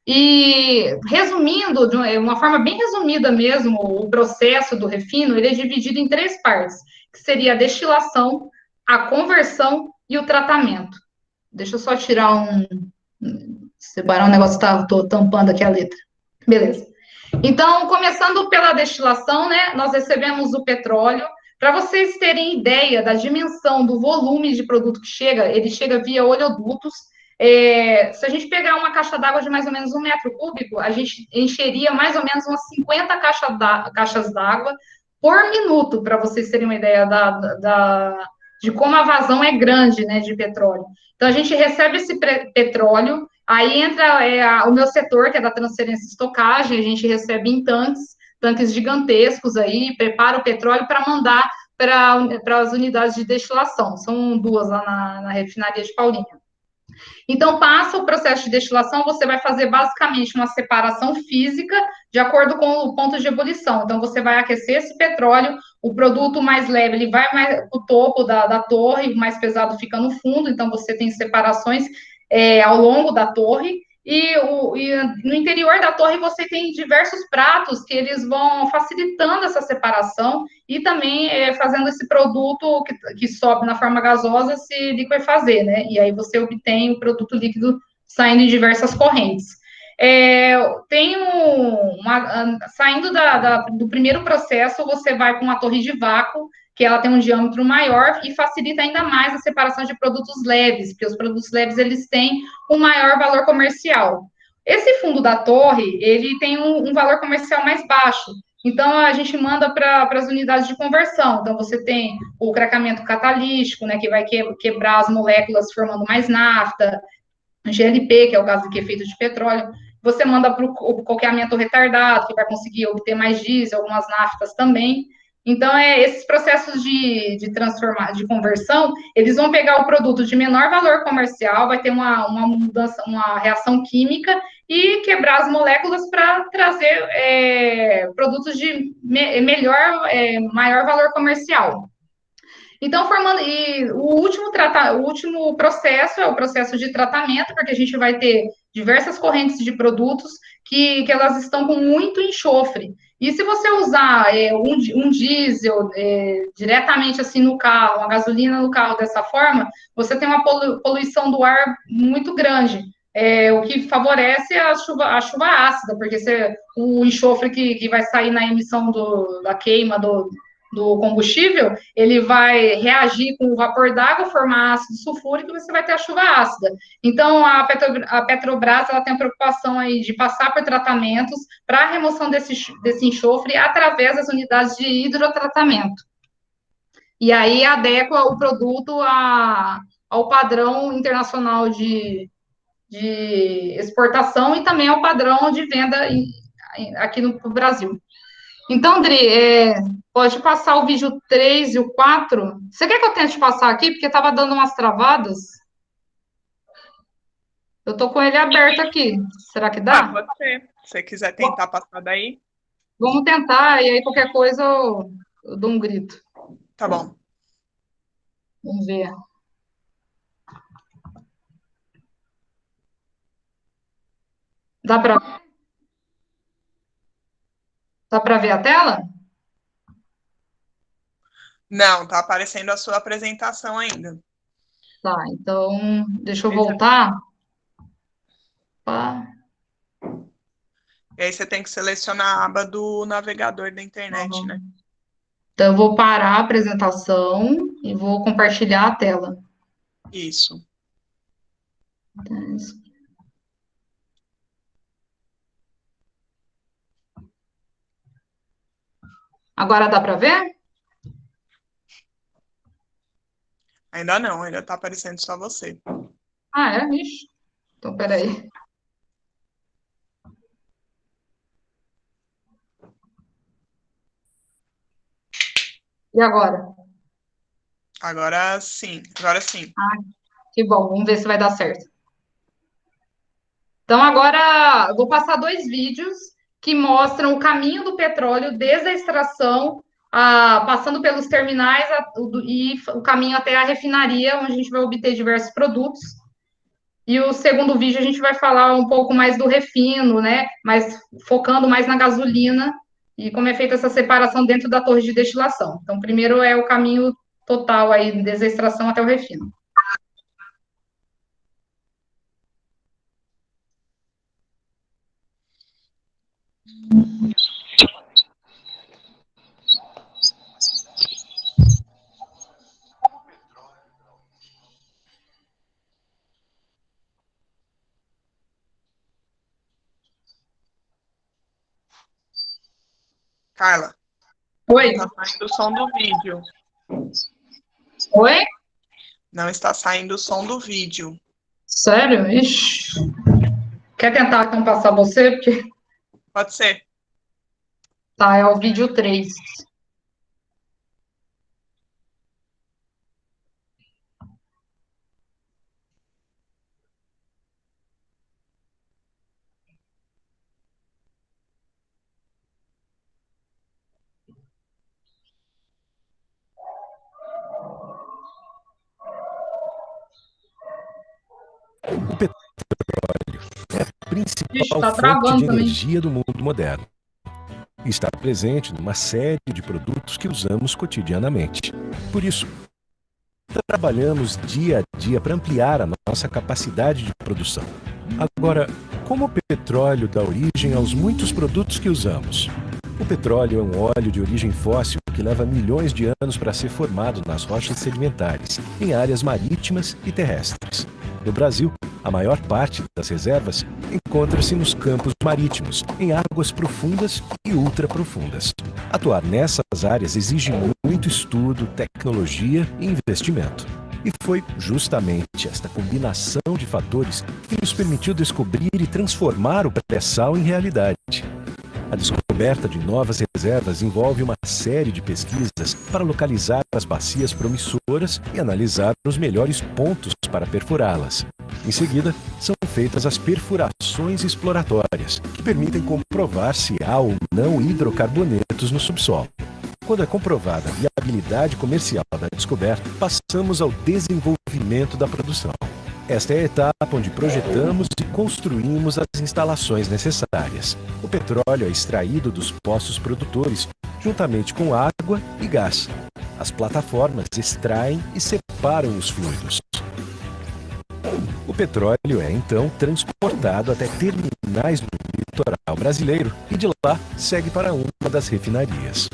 E, resumindo, de uma forma bem resumida mesmo, o processo do refino, ele é dividido em 3 partes, que seria a destilação, a conversão e o tratamento. Deixa eu só tirar separar um negócio, tô tampando aqui a letra. Beleza. Então, começando pela destilação, né, nós recebemos o petróleo. Para vocês terem ideia da dimensão do volume de produto que chega, ele chega via oleodutos. Se a gente pegar uma caixa d'água de mais ou menos 1 metro cúbico, a gente encheria mais ou menos umas 50 caixas d'água por minuto, para vocês terem uma ideia de como a vazão é grande, né, de petróleo. Então, a gente recebe esse petróleo, aí entra o meu setor, que é da transferência e estocagem, a gente recebe em tanques gigantescos aí, prepara o petróleo para mandar para as unidades de destilação. São 2 lá na refinaria de Paulínia. Então, passa o processo de destilação, você vai fazer basicamente uma separação física de acordo com o ponto de ebulição. Então, você vai aquecer esse petróleo, o produto mais leve, ele vai para o topo da torre, o mais pesado fica no fundo, então você tem separações ao longo da torre, e no interior da torre você tem diversos pratos que eles vão facilitando essa separação e também fazendo esse produto que sobe na forma gasosa se liquefazer, né? E aí você obtém o produto líquido saindo em diversas correntes. Saindo do primeiro processo, você vai com uma torre de vácuo, que ela tem um diâmetro maior e facilita ainda mais a separação de produtos leves, porque os produtos leves, eles têm um maior valor comercial. Esse fundo da torre, ele tem um valor comercial mais baixo, então a gente manda para as unidades de conversão. Então, você tem o cracamento catalítico, né, que vai quebrar as moléculas formando mais nafta, GLP, que é o gás de efeito de petróleo. você manda para o coqueamento retardado, que vai conseguir obter mais diesel, algumas naftas também. Então, esses processos de conversão, eles vão pegar o produto de menor valor comercial, vai ter uma mudança, uma reação química e quebrar as moléculas para trazer produtos de maior valor comercial. Então, o último processo é o processo de tratamento, porque a gente vai ter diversas correntes de produtos que elas estão com muito enxofre. E se você usar um diesel diretamente assim no carro, uma gasolina no carro dessa forma, você tem uma poluição do ar muito grande, o que favorece a chuva ácida, porque o enxofre que vai sair na emissão da queima do combustível, ele vai reagir com o vapor d'água, formar ácido sulfúrico e você vai ter a chuva ácida. Então, a Petrobras ela tem a preocupação aí de passar por tratamentos para a remoção desse enxofre através das unidades de hidrotratamento. E aí adequa o produto ao padrão internacional de exportação e também ao padrão de venda aqui no Brasil. Então, Dri, pode passar o vídeo 3 e o 4? Você quer que eu tente passar aqui? Porque estava dando umas travadas. Eu estou com ele aberto aqui. Será que dá? Pode ser. Se você quiser tentar passar daí. Vamos tentar, e aí qualquer coisa eu dou um grito. Tá bom. Vamos ver. Dá para ver a tela? Não, tá aparecendo a sua apresentação ainda. Tá, então deixa eu voltar. E aí você tem que selecionar a aba do navegador da internet, né? Então eu vou parar a apresentação e vou compartilhar a tela. Isso. Agora dá para ver? Ainda não, ainda tá aparecendo só você. Ah, é? Ixi. Então, peraí. E agora? Agora sim, agora sim. Ah, que bom, vamos ver se vai dar certo. Então, agora eu vou passar 2 vídeos que mostram o caminho do petróleo desde a extração, passando pelos terminais e o caminho até a refinaria, onde a gente vai obter diversos produtos. E o segundo vídeo a gente vai falar um pouco mais do refino, né? Mas focando mais na gasolina e como é feita essa separação dentro da torre de destilação. Então, primeiro é o caminho total aí, desde a extração até o refino. Carla. Oi. Não está saindo o som do vídeo. Oi? Não está saindo o som do vídeo. Sério? Ixi. Quer tentar então passar você? Porque... Pode ser. Tá, é o vídeo 3. O petróleo é a principal fonte de energia do mundo moderno. Está presente numa série de produtos que usamos cotidianamente. Por isso, trabalhamos dia a dia para ampliar a nossa capacidade de produção. Agora, como o petróleo dá origem aos muitos produtos que usamos? O petróleo é um óleo de origem fóssil que leva milhões de anos para ser formado nas rochas sedimentares, em áreas marítimas e terrestres. No Brasil, a maior parte das reservas encontra-se nos campos marítimos, em águas profundas e ultraprofundas. Atuar nessas áreas exige muito estudo, tecnologia e investimento. E foi justamente esta combinação de fatores que nos permitiu descobrir e transformar o pré-sal em realidade. A descoberta de novas reservas envolve uma série de pesquisas para localizar as bacias promissoras e analisar os melhores pontos para perfurá-las. Em seguida, são feitas as perfurações exploratórias, que permitem comprovar se há ou não hidrocarbonetos no subsolo. Quando é comprovada a viabilidade comercial da descoberta, passamos ao desenvolvimento da produção. Esta é a etapa onde projetamos e construímos as instalações necessárias. O petróleo é extraído dos poços produtores, juntamente com água e gás. As plataformas extraem e separam os fluidos. O petróleo é, então, transportado até terminais no litoral brasileiro e de lá segue para uma das refinarias.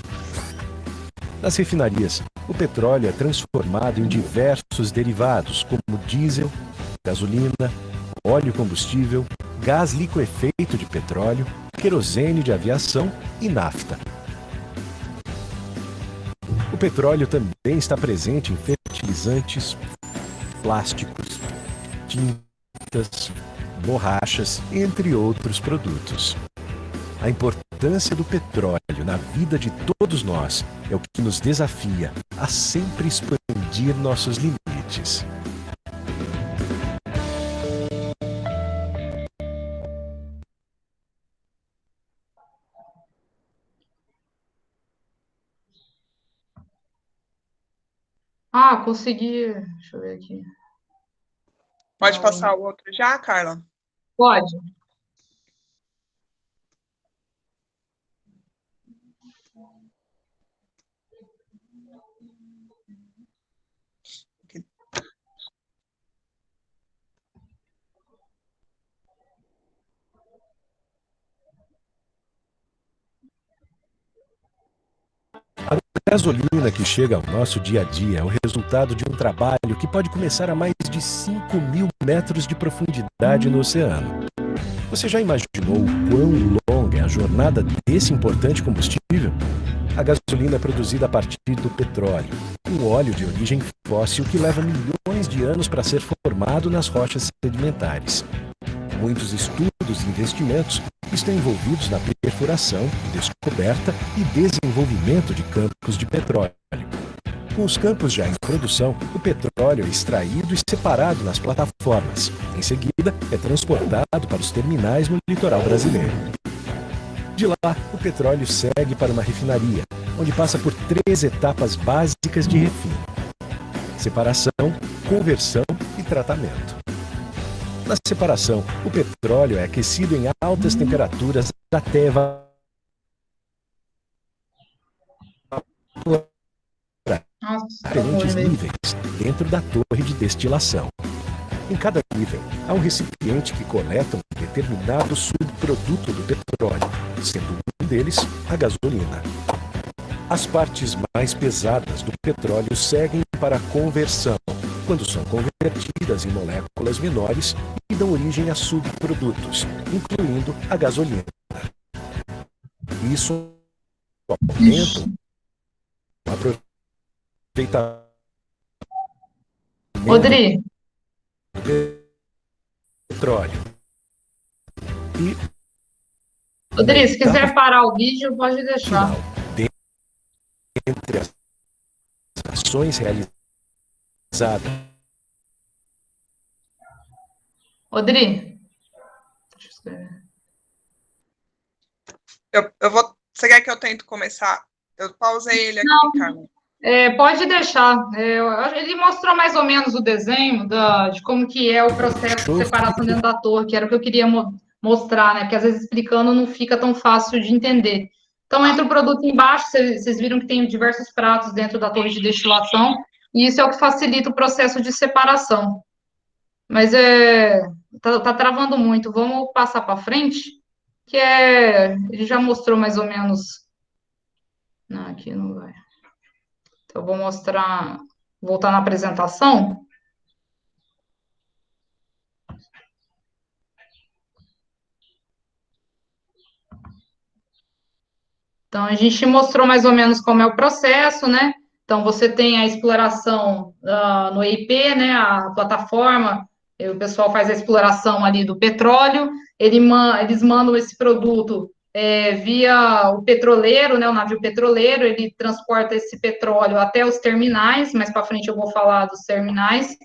Nas refinarias, o petróleo é transformado em diversos derivados, como diesel, gasolina, óleo combustível, gás liquefeito de petróleo, querosene de aviação e nafta. O petróleo também está presente em fertilizantes, plásticos, tintas, borrachas, entre outros produtos. A importância do petróleo na vida de todos nós é o que nos desafia a sempre expandir nossos limites. Ah, consegui. Deixa eu ver aqui. Pode passar o outro já, Carla? Pode. A gasolina que chega ao nosso dia a dia é o resultado de um trabalho que pode começar a mais de 5.000 metros de profundidade no oceano. Você já imaginou o quão longa é a jornada desse importante combustível? A gasolina é produzida a partir do petróleo, um óleo de origem fóssil que leva milhões de anos para ser formado nas rochas sedimentares. Muitos estudos e investimentos estão envolvidos na perfuração, descoberta e desenvolvimento de campos de petróleo. Com os campos já em produção, o petróleo é extraído e separado nas plataformas. Em seguida, é transportado para os terminais no litoral brasileiro. De lá, o petróleo segue para uma refinaria, onde passa por 3 etapas básicas de refino: separação, conversão e tratamento. Na separação, o petróleo é aquecido em altas temperaturas até evaporar diferentes níveis dentro da torre de destilação. Em cada nível, há um recipiente que coleta um determinado subproduto do petróleo, sendo um deles a gasolina. As partes mais pesadas do petróleo seguem para a conversão, quando são convertidas em moléculas menores e dão origem a subprodutos, incluindo a gasolina. Isso aumenta o aproveitamento Rodrigo. do petróleo. Rodrigo, se quiser parar o vídeo, pode deixar. Entre as ações realizadas. Rodrigo. Eu vou. Você quer que eu tente começar? Eu pausei ele aqui, Carla. Pode deixar. Ele mostrou mais ou menos o desenho de como que é o processo de separação dentro da torre, que era o que eu queria mostrar, né? Porque às vezes explicando não fica tão fácil de entender. Então, entra o produto embaixo, vocês viram que tem diversos pratos dentro da torre de destilação, e isso é o que facilita o processo de separação. Mas tá travando muito. Vamos passar para frente, que ele já mostrou mais ou menos. Não, aqui não vai. Então, eu vou voltar na apresentação. Então, a gente mostrou mais ou menos como é o processo, né? Então, você tem a exploração no EIP, né, a plataforma, o pessoal faz a exploração ali do petróleo, eles mandam esse produto via o petroleiro, né, o navio petroleiro, ele transporta esse petróleo até os terminais, mais para frente eu vou falar dos terminais.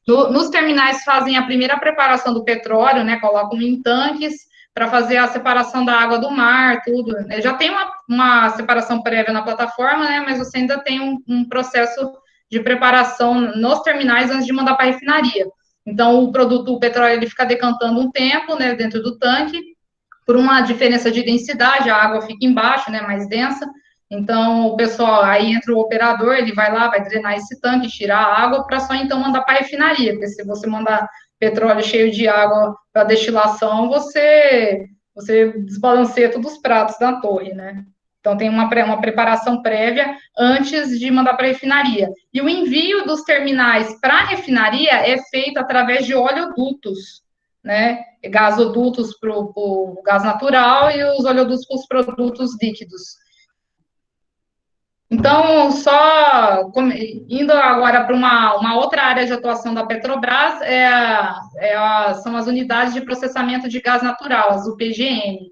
Nos terminais fazem a primeira preparação do petróleo, né, colocam em tanques para fazer a separação da água do mar, tudo. Já tem uma separação prévia na plataforma, né, mas você ainda tem um processo de preparação nos terminais antes de mandar para a refinaria. Então, o petróleo, ele fica decantando um tempo, né, dentro do tanque, por uma diferença de densidade, a água fica embaixo, né, mais densa. Então, o pessoal, aí entra o operador, ele vai lá, vai drenar esse tanque, tirar a água, para só então mandar para a refinaria, porque se você mandar petróleo cheio de água para destilação, você desbalanceia todos os pratos da torre, né? Então, tem uma preparação prévia antes de mandar para a refinaria. E o envio dos terminais para a refinaria é feito através de oleodutos, né? Gasodutos para o gás natural e os oleodutos para os produtos líquidos. Então, indo agora para uma outra área de atuação da Petrobras, são as unidades de processamento de gás natural, as UPGN.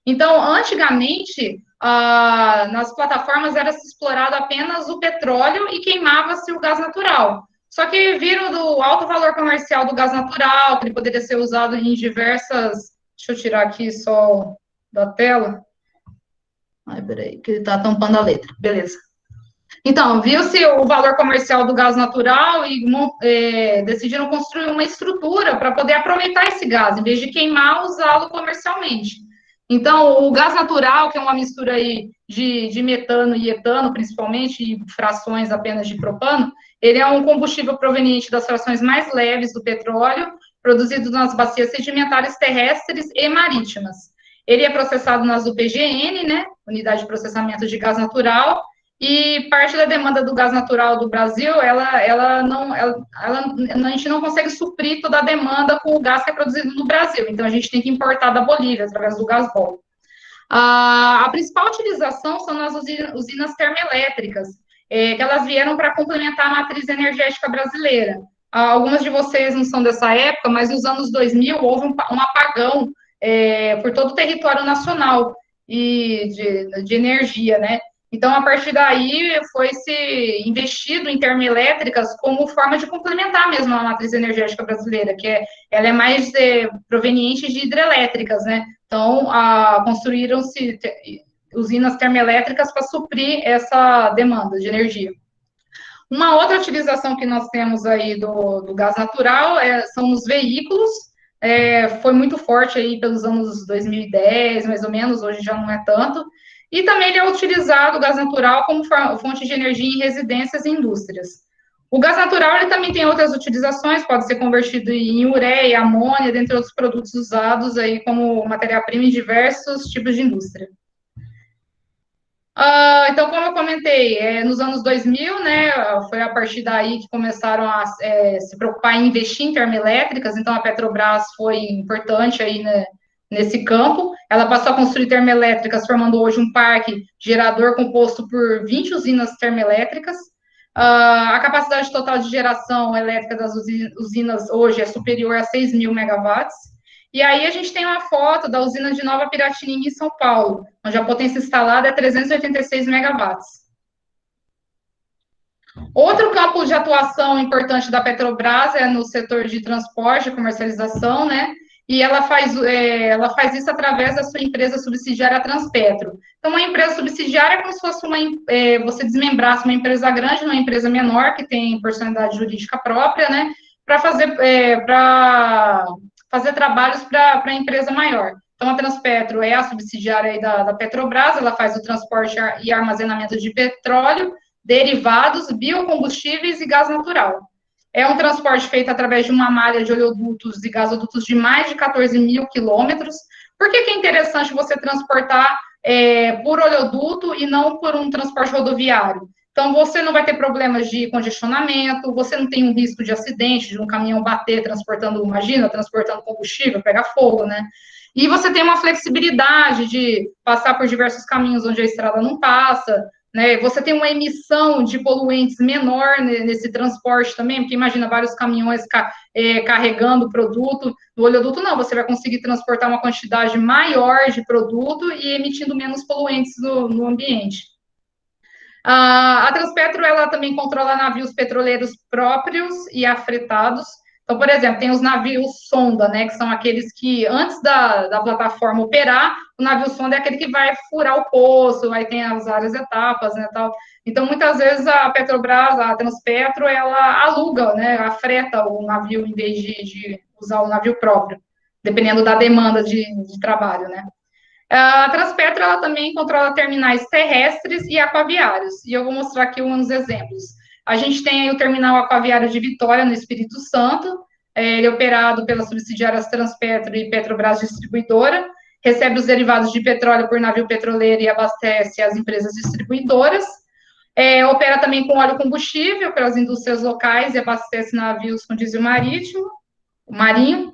Então, antigamente, nas plataformas era explorado apenas o petróleo e queimava-se o gás natural. Só que viram do alto valor comercial do gás natural, que ele poderia ser usado em diversas... Deixa eu tirar aqui só da tela. Ai, peraí, que ele está tampando a letra. Beleza. Então, viu-se o valor comercial do gás natural e decidiram construir uma estrutura para poder aproveitar esse gás, em vez de queimar, usá-lo comercialmente. Então, o gás natural, que é uma mistura aí de metano e etano, principalmente, e frações apenas de propano, ele é um combustível proveniente das frações mais leves do petróleo, produzido nas bacias sedimentares terrestres e marítimas. Ele é processado nas UPGN, né, Unidade de Processamento de Gás Natural, e parte da demanda do gás natural do Brasil, a gente não consegue suprir toda a demanda com o gás que é produzido no Brasil, então a gente tem que importar da Bolívia, através do Gasbol. A principal utilização são nas usinas termoelétricas, que elas vieram para complementar a matriz energética brasileira. Algumas de vocês não são dessa época, mas nos anos 2000 houve um apagão por todo o território nacional de energia, né? Então, a partir daí, foi-se investido em termoelétricas como forma de complementar mesmo a matriz energética brasileira, ela é mais proveniente de hidrelétricas, né? Então, construíram-se usinas termoelétricas para suprir essa demanda de energia. Uma outra utilização que nós temos aí do gás natural são os veículos, foi muito forte aí pelos anos 2010, mais ou menos, hoje já não é tanto. E também ele é utilizado, o gás natural, como fonte de energia em residências e indústrias. O gás natural ele também tem outras utilizações, pode ser convertido em ureia, amônia, dentre outros produtos usados aí como matéria-prima em diversos tipos de indústria. Então, como eu comentei, nos anos 2000, né, foi a partir daí que começaram a se preocupar em investir em termoelétricas, então a Petrobras foi importante aí, né, nesse campo. Ela passou a construir termoelétricas, formando hoje um parque gerador composto por 20 usinas termoelétricas. A capacidade total de geração elétrica das usinas hoje é superior a 6.000 megawatts. E aí a gente tem uma foto da usina de Nova Piratininga, em São Paulo, onde a potência instalada é 386 megawatts. Outro campo de atuação importante da Petrobras é no setor de transporte e comercialização, né? E ela faz isso através da sua empresa subsidiária Transpetro. Então, uma empresa subsidiária é como se fosse você desmembrasse uma empresa grande numa empresa menor, que tem personalidade jurídica própria, né, para fazer trabalhos para a empresa maior. Então, a Transpetro é a subsidiária aí da Petrobras, ela faz o transporte e armazenamento de petróleo, derivados, biocombustíveis e gás natural. É um transporte feito através de uma malha de oleodutos e gasodutos de mais de 14.000 quilômetros. Por que é interessante você transportar por oleoduto e não por um transporte rodoviário? Então, você não vai ter problemas de congestionamento, você não tem um risco de acidente, de um caminhão bater transportando combustível, pegar fogo, né? E você tem uma flexibilidade de passar por diversos caminhos onde a estrada não passa, né? Você tem uma emissão de poluentes menor nesse transporte também, porque imagina vários caminhões carregando produto. No oleoduto, não, você vai conseguir transportar uma quantidade maior de produto e emitindo menos poluentes no ambiente. A Transpetro, ela também controla navios petroleiros próprios e afretados. Então, por exemplo, tem os navios sonda, né, que são aqueles que, antes da plataforma operar, o navio sonda é aquele que vai furar o poço, aí tem as várias etapas, né, tal. Então, muitas vezes, a Petrobras, a Transpetro, ela aluga, né, afreta o navio em vez de usar o navio próprio, dependendo da demanda de trabalho, né. A Transpetro, ela também controla terminais terrestres e aquaviários, e eu vou mostrar aqui uns exemplos. A gente tem aí o terminal aquaviário de Vitória, no Espírito Santo, ele é operado pelas subsidiárias Transpetro e Petrobras Distribuidora, recebe os derivados de petróleo por navio petroleiro e abastece as empresas distribuidoras, opera também com óleo combustível pelas indústrias locais e abastece navios com diesel marinho.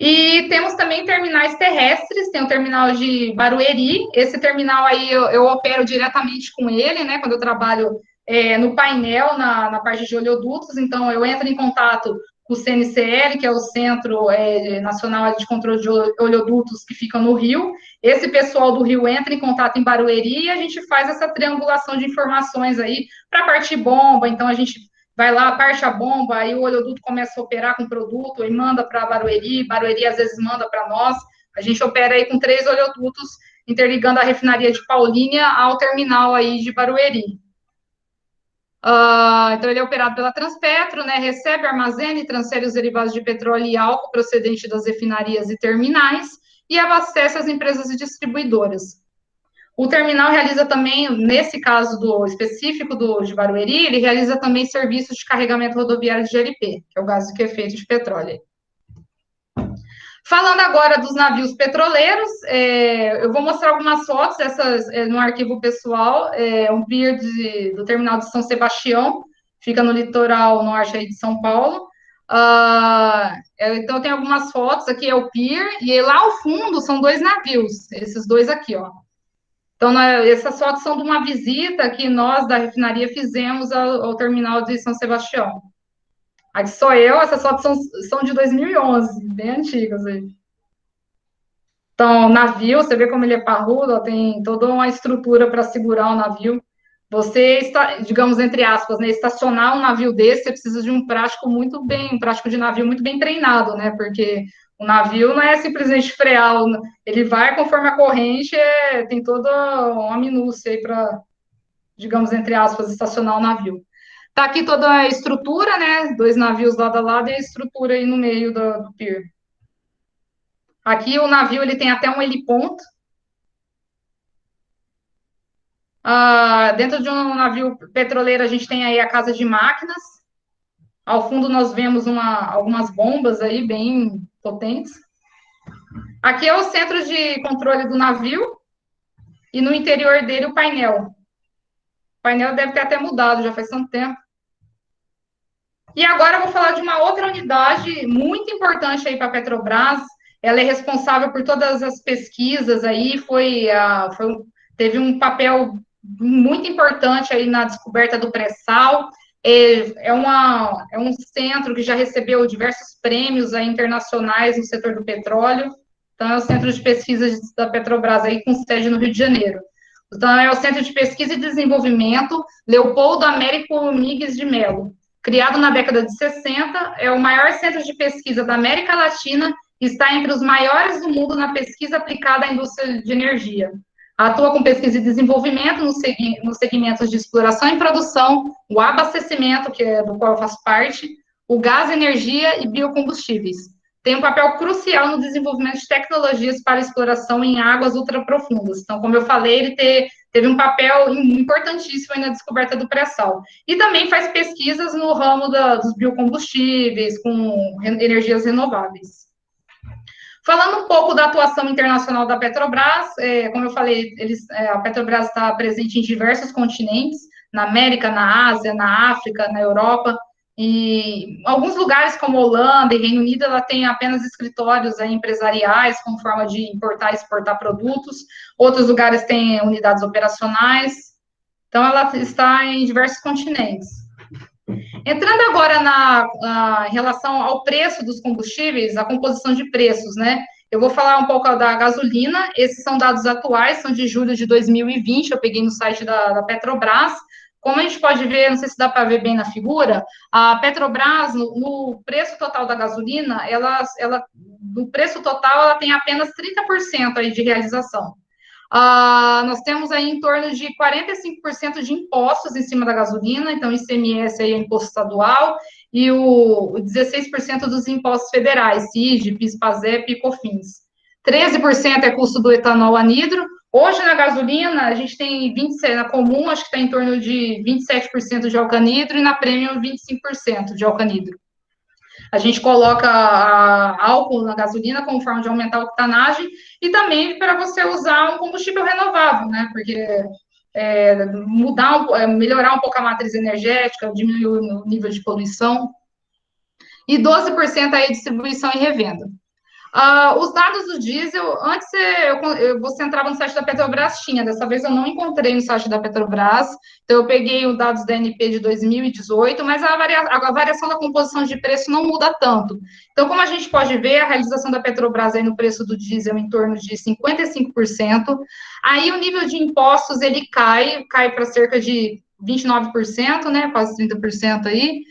E temos também terminais terrestres, tem o terminal de Barueri, esse terminal aí eu opero diretamente com ele, né, quando eu trabalho no painel, na parte de oleodutos, então eu entro em contato com o CNCL, que é o Centro Nacional de Controle de Oleodutos, que fica no Rio, esse pessoal do Rio entra em contato em Barueri e a gente faz essa triangulação de informações aí para partir bomba, então a gente vai lá, parte a bomba, aí o oleoduto começa a operar com produto e manda para Barueri às vezes manda para nós, a gente opera aí com 3 oleodutos, interligando a refinaria de Paulínia ao terminal aí de Barueri. Então, ele é operado pela Transpetro, né, recebe, armazena e transfere os derivados de petróleo e álcool procedente das refinarias e terminais e abastece as empresas e distribuidoras. O terminal realiza também, nesse caso específico de Barueri, ele realiza também serviços de carregamento rodoviário de GLP, que é o gás de efeito de petróleo. Falando agora dos navios petroleiros, eu vou mostrar algumas fotos, essas no arquivo pessoal, um pier do terminal de São Sebastião, fica no litoral norte aí de São Paulo. Então, tem algumas fotos, aqui é o pier, e lá ao fundo são 2 navios, esses 2 aqui, ó. Então, essas fotos são de uma visita que nós, da refinaria, fizemos ao terminal de São Sebastião. Aqui sou eu, essas fotos são de 2011, bem antigas aí. Então, navio, você vê como ele é parrudo, ó, tem toda uma estrutura para segurar o navio. Você, digamos, entre aspas, né, estacionar um navio desse, você precisa de um prático de navio muito bem treinado, né, porque o navio não é simplesmente frear, ele vai conforme a corrente, tem toda uma minúcia aí para, digamos, entre aspas, estacionar o navio. Tá aqui toda a estrutura, né, 2 navios lado a lado e a estrutura aí no meio do pier. Aqui o navio, ele tem até um heliponto. Dentro de um navio petroleiro, a gente tem aí a casa de máquinas. Ao fundo, nós vemos algumas bombas aí, bem potentes. Aqui é o centro de controle do navio. E no interior dele, o painel. O painel deve ter até mudado, já faz tanto tempo. E agora eu vou falar de uma outra unidade muito importante aí para a Petrobras. Ela é responsável por todas as pesquisas aí, teve um papel muito importante aí na descoberta do pré-sal. É um centro que já recebeu diversos prêmios aí internacionais no setor do petróleo. Então, é o Centro de Pesquisa da Petrobras aí, com sede no Rio de Janeiro. Então, é o Centro de Pesquisa e Desenvolvimento Leopoldo Américo Migues de Mello. Criado na década de 60, é o maior centro de pesquisa da América Latina e está entre os maiores do mundo na pesquisa aplicada à indústria de energia. Atua com pesquisa e desenvolvimento nos segmentos de exploração e produção, o abastecimento, que é do qual eu faço parte, o gás, energia e biocombustíveis. Tem um papel crucial no desenvolvimento de tecnologias para exploração em águas ultraprofundas. Então, como eu falei, ele teve um papel importantíssimo na descoberta do pré-sal. E também faz pesquisas no ramo dos biocombustíveis, com energias renováveis. Falando um pouco da atuação internacional da Petrobras, como eu falei, a Petrobras está presente em diversos continentes, na América, na Ásia, na África, na Europa, e alguns lugares como Holanda e Reino Unido, ela tem apenas escritórios empresariais, com forma de importar e exportar produtos, outros lugares têm unidades operacionais. Então, ela está em diversos continentes. Entrando agora em relação ao preço dos combustíveis, a composição de preços, né? Eu vou falar um pouco da gasolina. Esses são dados atuais, são de julho de 2020, eu peguei no site da Petrobras. Como a gente pode ver, não sei se dá para ver bem na figura, a Petrobras, no preço total da gasolina, no preço total, ela tem apenas 30% aí de realização. Nós temos aí em torno de 45% de impostos em cima da gasolina, então ICMS aí é imposto estadual, e o 16% dos impostos federais, CID, PIS, PASEP e COFINS. 13% é custo do etanol anidro. Hoje, na gasolina, a gente tem 27%, na comum, acho que está em torno de 27% de álcool anidro, e na premium, 25% de álcool anidro. A gente coloca álcool na gasolina como forma de aumentar a octanagem e também para você usar um combustível renovável, né? Porque melhorar um pouco a matriz energética, diminuir o nível de poluição. E 12% aí distribuição e revenda. Os dados do diesel, antes você entrava no site da Petrobras, tinha, dessa vez eu não encontrei no site da Petrobras, então eu peguei os dados da ANP de 2018, mas a variação da composição de preço não muda tanto. Então, como a gente pode ver, a realização da Petrobras aí no preço do diesel em torno de 55%, aí o nível de impostos, ele cai para cerca de 29%, né, quase 30% aí.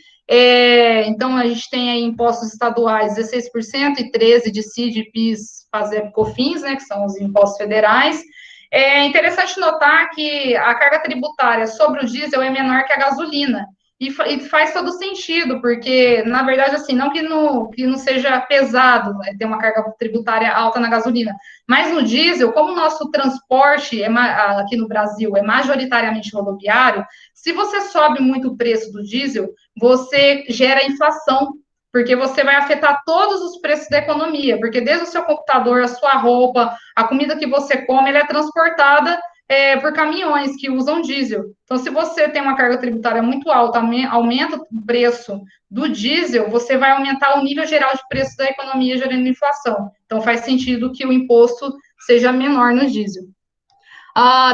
Então, a gente tem aí impostos estaduais 16% e 13% de CID, PIS, PASEP, COFINS, né, que são os impostos federais. É interessante notar que a carga tributária sobre o diesel é menor que a gasolina, e faz todo sentido, porque, na verdade, assim, não que não seja pesado, né, ter uma carga tributária alta na gasolina, mas no diesel, como o nosso transporte aqui no Brasil é majoritariamente rodoviário, se você sobe muito o preço do diesel, você gera inflação, porque você vai afetar todos os preços da economia, porque desde o seu computador, a sua roupa, a comida que você come, ela é transportada por caminhões que usam diesel. Então, se você tem uma carga tributária muito alta, aumenta o preço do diesel, você vai aumentar o nível geral de preço da economia, gerando inflação. Então, faz sentido que o imposto seja menor no diesel.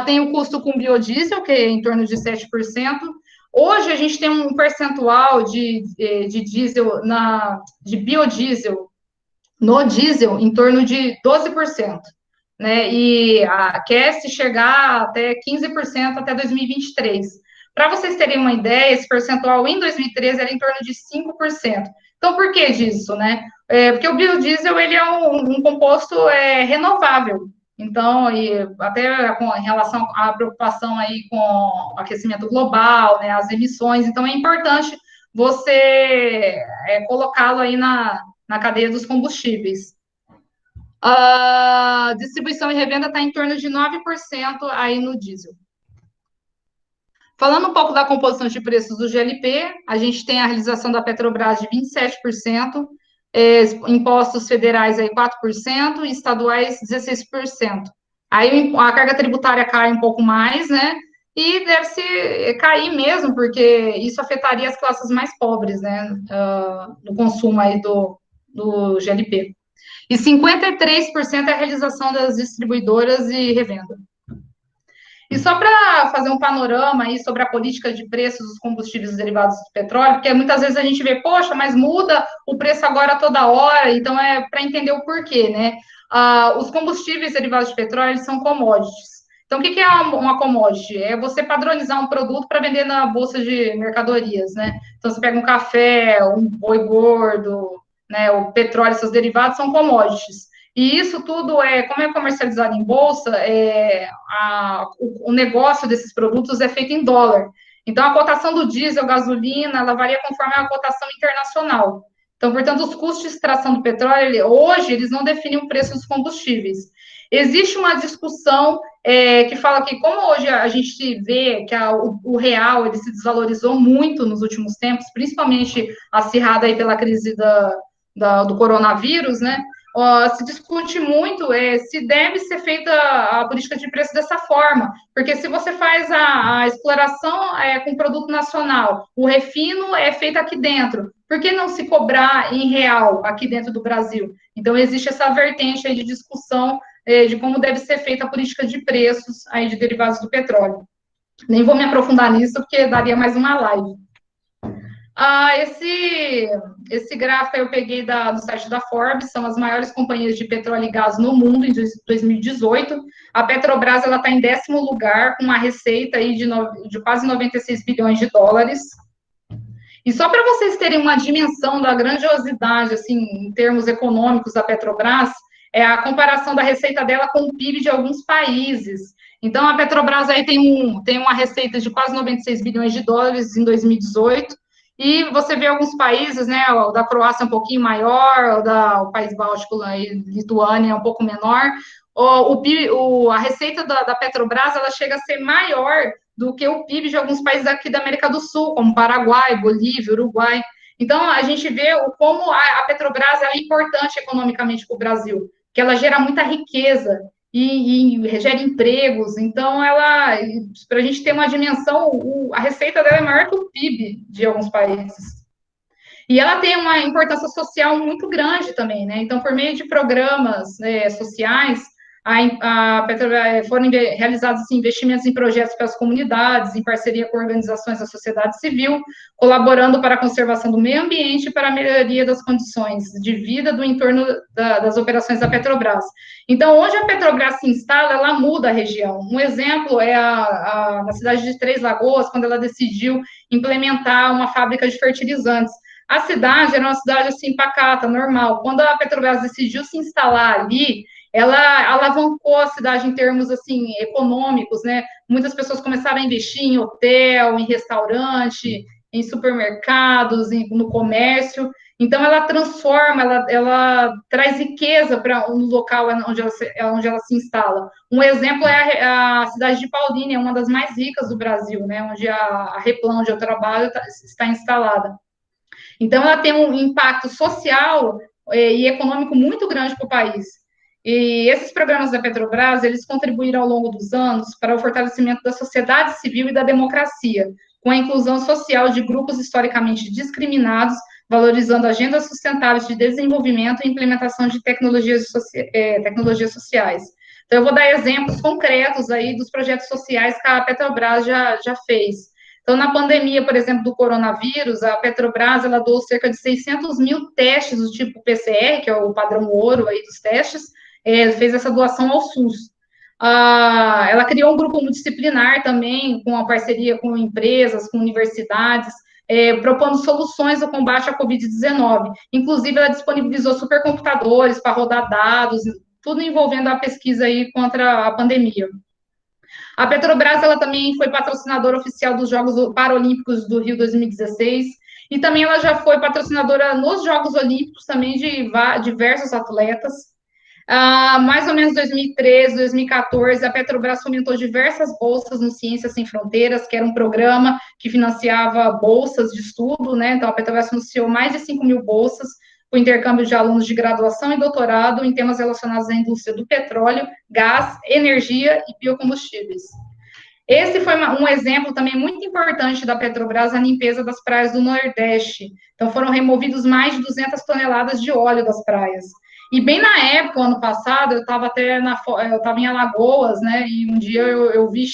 Tem o custo com biodiesel, que é em torno de 7%. Hoje, a gente tem um percentual de diesel, de biodiesel no diesel em torno de 12%. Né, e quer se chegar até 15% até 2023. Para vocês terem uma ideia, esse percentual em 2013 era em torno de 5%. Então, por que disso, né? Porque o biodiesel, ele é um composto renovável. Então, até em relação à preocupação aí com o aquecimento global, né, as emissões, então é importante você colocá-lo aí na cadeia dos combustíveis. A distribuição e revenda está em torno de 9% aí no diesel. Falando um pouco da composição de preços do GLP, a gente tem a realização da Petrobras de 27%, impostos federais aí 4% e estaduais 16%. Aí a carga tributária cai um pouco mais, né? E deve se cair mesmo, porque isso afetaria as classes mais pobres, né? No consumo aí do GLP. E 53% é a realização das distribuidoras e revenda. E só para fazer um panorama aí sobre a política de preços dos combustíveis derivados do petróleo, porque muitas vezes a gente vê, poxa, mas muda o preço agora toda hora, então é para entender o porquê, né? Os combustíveis derivados de petróleo, eles são commodities. Então, o que é uma commodity? É você padronizar um produto para vender na bolsa de mercadorias, né? Então, você pega um café, um boi gordo, né, o petróleo e seus derivados são commodities. E isso tudo, como é comercializado em bolsa, o negócio desses produtos é feito em dólar. Então, a cotação do diesel, gasolina, ela varia conforme a cotação internacional. Então, portanto, os custos de extração do petróleo, hoje, eles não definem o preço dos combustíveis. Existe uma discussão que fala que, como hoje a gente vê que o real ele se desvalorizou muito nos últimos tempos, principalmente acirrada aí pela crise do coronavírus, né? Se discute muito se deve ser feita a política de preço dessa forma, porque se você faz a exploração com produto nacional, o refino é feito aqui dentro, por que não se cobrar em real aqui dentro do Brasil? Então, existe essa vertente aí de discussão de como deve ser feita a política de preços aí de derivados do petróleo. Nem vou me aprofundar nisso, porque daria mais uma live. Esse gráfico eu peguei do site da Forbes, são as maiores companhias de petróleo e gás no mundo em 2018. A Petrobras está em 10º lugar, com uma receita aí de quase 96 bilhões de dólares. E só para vocês terem uma dimensão da grandiosidade, assim, em termos econômicos da Petrobras, é a comparação da receita dela com o PIB de alguns países. Então, a Petrobras aí tem uma receita de quase 96 bilhões de dólares em 2018, e você vê alguns países, né, o da Croácia é um pouquinho maior, o País Báltico, Lituânia é um pouco menor. A receita da Petrobras, ela chega a ser maior do que o PIB de alguns países aqui da América do Sul, como Paraguai, Bolívia, Uruguai. Então, a gente vê como a Petrobras é importante economicamente para o Brasil, que ela gera muita riqueza e gera empregos. Então, para a gente ter uma dimensão, a receita dela é maior que o PIB de alguns países. E ela tem uma importância social muito grande também, né? Então, por meio de programas sociais, a Petrobras foram realizados investimentos em projetos para as comunidades, em parceria com organizações da sociedade civil, colaborando para a conservação do meio ambiente e para a melhoria das condições de vida do entorno das operações da Petrobras. Então, onde a Petrobras se instala, ela muda a região. Um exemplo é na cidade de Três Lagoas, quando ela decidiu implementar uma fábrica de fertilizantes. A cidade era uma cidade assim pacata, normal. Quando a Petrobras decidiu se instalar ali, ela alavancou a cidade em termos assim econômicos, né? Muitas pessoas começaram a investir em hotel, em restaurante, em supermercados, no comércio. Então ela transforma, ela traz riqueza para um local onde ela se instala. Um exemplo é a cidade de Paulínia, uma das mais ricas do Brasil, né? Onde a Replan, onde eu trabalho, está instalada. Então ela tem um impacto social e econômico muito grande para o país. E esses programas da Petrobras, eles contribuíram ao longo dos anos para o fortalecimento da sociedade civil e da democracia, com a inclusão social de grupos historicamente discriminados, valorizando agendas sustentáveis de desenvolvimento e implementação de tecnologias sociais. Então, eu vou dar exemplos concretos aí dos projetos sociais que a Petrobras já fez. Então, na pandemia, por exemplo, do coronavírus, a Petrobras, ela doou cerca de 600 mil testes do tipo PCR, que é o padrão ouro aí dos testes, fez essa doação ao SUS. Ela criou um grupo multidisciplinar também, com a parceria com empresas, com universidades, propondo soluções ao combate à Covid-19. Inclusive, ela disponibilizou supercomputadores para rodar dados, tudo envolvendo a pesquisa aí contra a pandemia. A Petrobras, ela também foi patrocinadora oficial dos Jogos Paralímpicos do Rio 2016, e também ela já foi patrocinadora nos Jogos Olímpicos também de diversos atletas. Mais ou menos 2013, 2014, a Petrobras fomentou diversas bolsas no Ciências Sem Fronteiras, que era um programa que financiava bolsas de estudo, né? Então, a Petrobras financiou mais de 5 mil bolsas com intercâmbio de alunos de graduação e doutorado em temas relacionados à indústria do petróleo, gás, energia e biocombustíveis. Esse foi um exemplo também muito importante da Petrobras na limpeza das praias do Nordeste. Então, foram removidos mais de 200 toneladas de óleo das praias. E bem na época, ano passado, eu estava em Alagoas, né, e um dia eu vi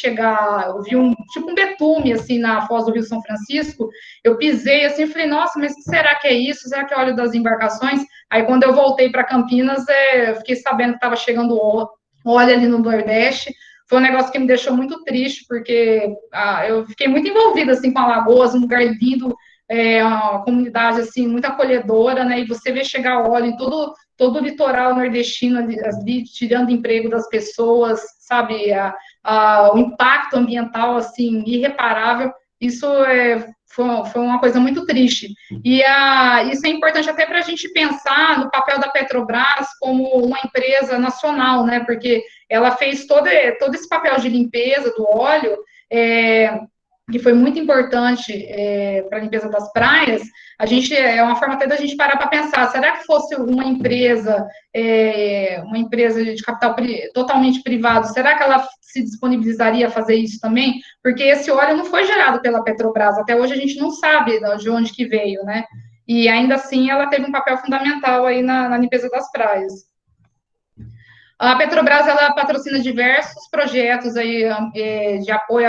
um betume, assim, na foz do Rio São Francisco. Eu pisei, assim, falei, nossa, mas o que será que é isso? Será que é óleo das embarcações? Aí, quando eu voltei para Campinas, eu fiquei sabendo que estava chegando óleo ali no Nordeste. Foi um negócio que me deixou muito triste, porque eu fiquei muito envolvida, assim, com Alagoas, um lugar lindo, uma comunidade, assim, muito acolhedora, né, e você vê chegar óleo em todo o litoral nordestino ali, tirando emprego das pessoas, sabe, o impacto ambiental, assim, irreparável. Isso foi uma coisa muito triste. E isso é importante até para a gente pensar no papel da Petrobras como uma empresa nacional, né, porque ela fez todo esse papel de limpeza do óleo, que foi muito importante para a limpeza das praias. É uma forma até da gente parar para pensar, será que fosse uma empresa de capital totalmente privado, será que ela se disponibilizaria a fazer isso também? Porque esse óleo não foi gerado pela Petrobras, até hoje a gente não sabe de onde que veio, né? E ainda assim ela teve um papel fundamental aí na limpeza das praias. A Petrobras, ela patrocina diversos projetos aí, de apoio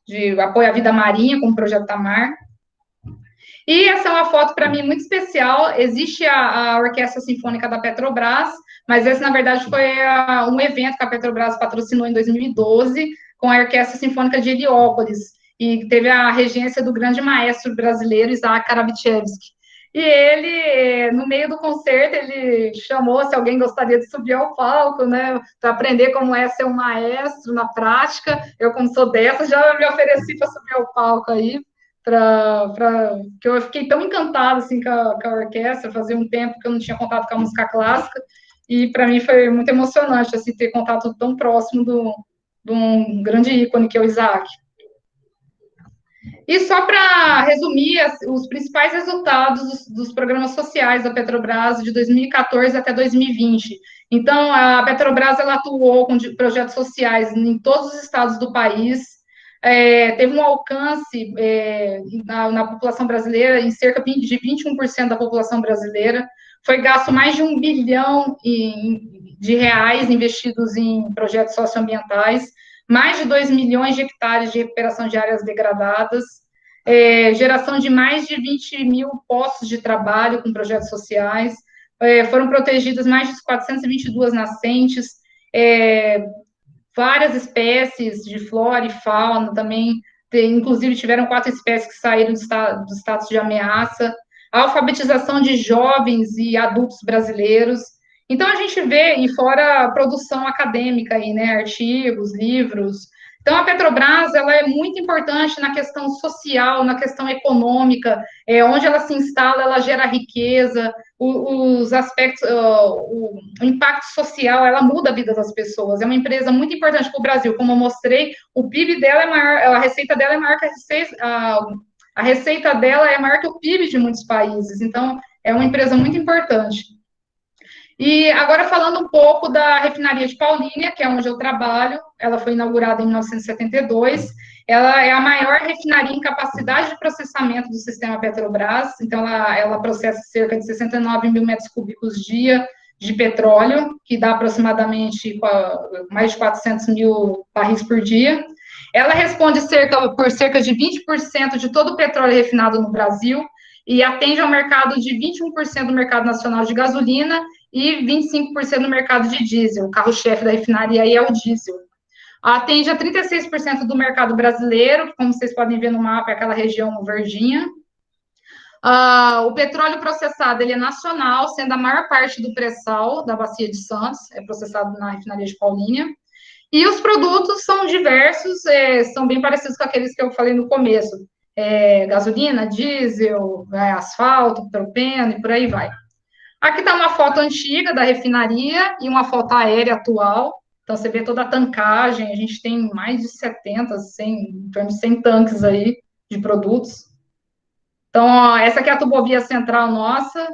de apoio à vida marinha, como o Projeto Tamar. E essa é uma foto, para mim, muito especial. Existe a Orquestra Sinfônica da Petrobras, mas esse, na verdade, foi um evento que a Petrobras patrocinou em 2012, com a Orquestra Sinfônica de Heliópolis, e teve a regência do grande maestro brasileiro, Isaac Karavichevsky. E ele, no meio do concerto, ele chamou se alguém gostaria de subir ao palco, né, para aprender como é ser um maestro na prática. Eu, como sou dessa, já me ofereci para subir ao palco aí, que eu fiquei tão encantada assim, com a orquestra. Fazia um tempo que eu não tinha contato com a música clássica, e para mim foi muito emocionante assim, ter contato tão próximo de um grande ícone que é o Isaac. E só para resumir, os principais resultados dos programas sociais da Petrobras de 2014 até 2020. Então, a Petrobras, ela atuou com projetos sociais em todos os estados do país, teve um alcance na população brasileira, em cerca de 21% da população brasileira. Foi gasto mais de R$1 bilhão de reais investidos em projetos socioambientais, mais de 2 milhões de hectares de recuperação de áreas degradadas, geração de mais de 20 mil postos de trabalho com projetos sociais, foram protegidas mais de 422 nascentes, várias espécies de flora e fauna também, inclusive tiveram 4 espécies que saíram do status de ameaça, a alfabetização de jovens e adultos brasileiros. Então, a gente vê, e fora a produção acadêmica aí, né, artigos, livros. Então, a Petrobras, ela é muito importante na questão social, na questão econômica, onde ela se instala, ela gera riqueza, os aspectos, o impacto social, ela muda a vida das pessoas. É uma empresa muito importante para o Brasil, como eu mostrei, o PIB dela é maior, a receita dela é maior que a receita dela é maior que o PIB de muitos países. Então, é uma empresa muito importante. E agora falando um pouco da refinaria de Paulínia, que é onde eu trabalho, ela foi inaugurada em 1972, ela é a maior refinaria em capacidade de processamento do sistema Petrobras, então ela processa cerca de 69 mil metros cúbicos dia de petróleo, que dá aproximadamente mais de 400 mil barris por dia. Ela responde por cerca de 20% de todo o petróleo refinado no Brasil, e atende ao mercado de 21% do mercado nacional de gasolina e 25% no mercado de diesel. O carro-chefe da refinaria aí é o diesel. Atende a 36% do mercado brasileiro, que, como vocês podem ver no mapa, é aquela região verdinha. O petróleo processado, ele é nacional, sendo a maior parte do pré-sal da Bacia de Santos, é processado na refinaria de Paulínia. E os produtos são diversos, são bem parecidos com aqueles que eu falei no começo. Gasolina, diesel, asfalto, propeno e por aí vai. Aqui está uma foto antiga da refinaria e uma foto aérea atual. Então, você vê toda a tancagem, a gente tem mais de 70, 100, em torno de 100 tanques aí de produtos. Então, ó, essa aqui é a tubovia central nossa,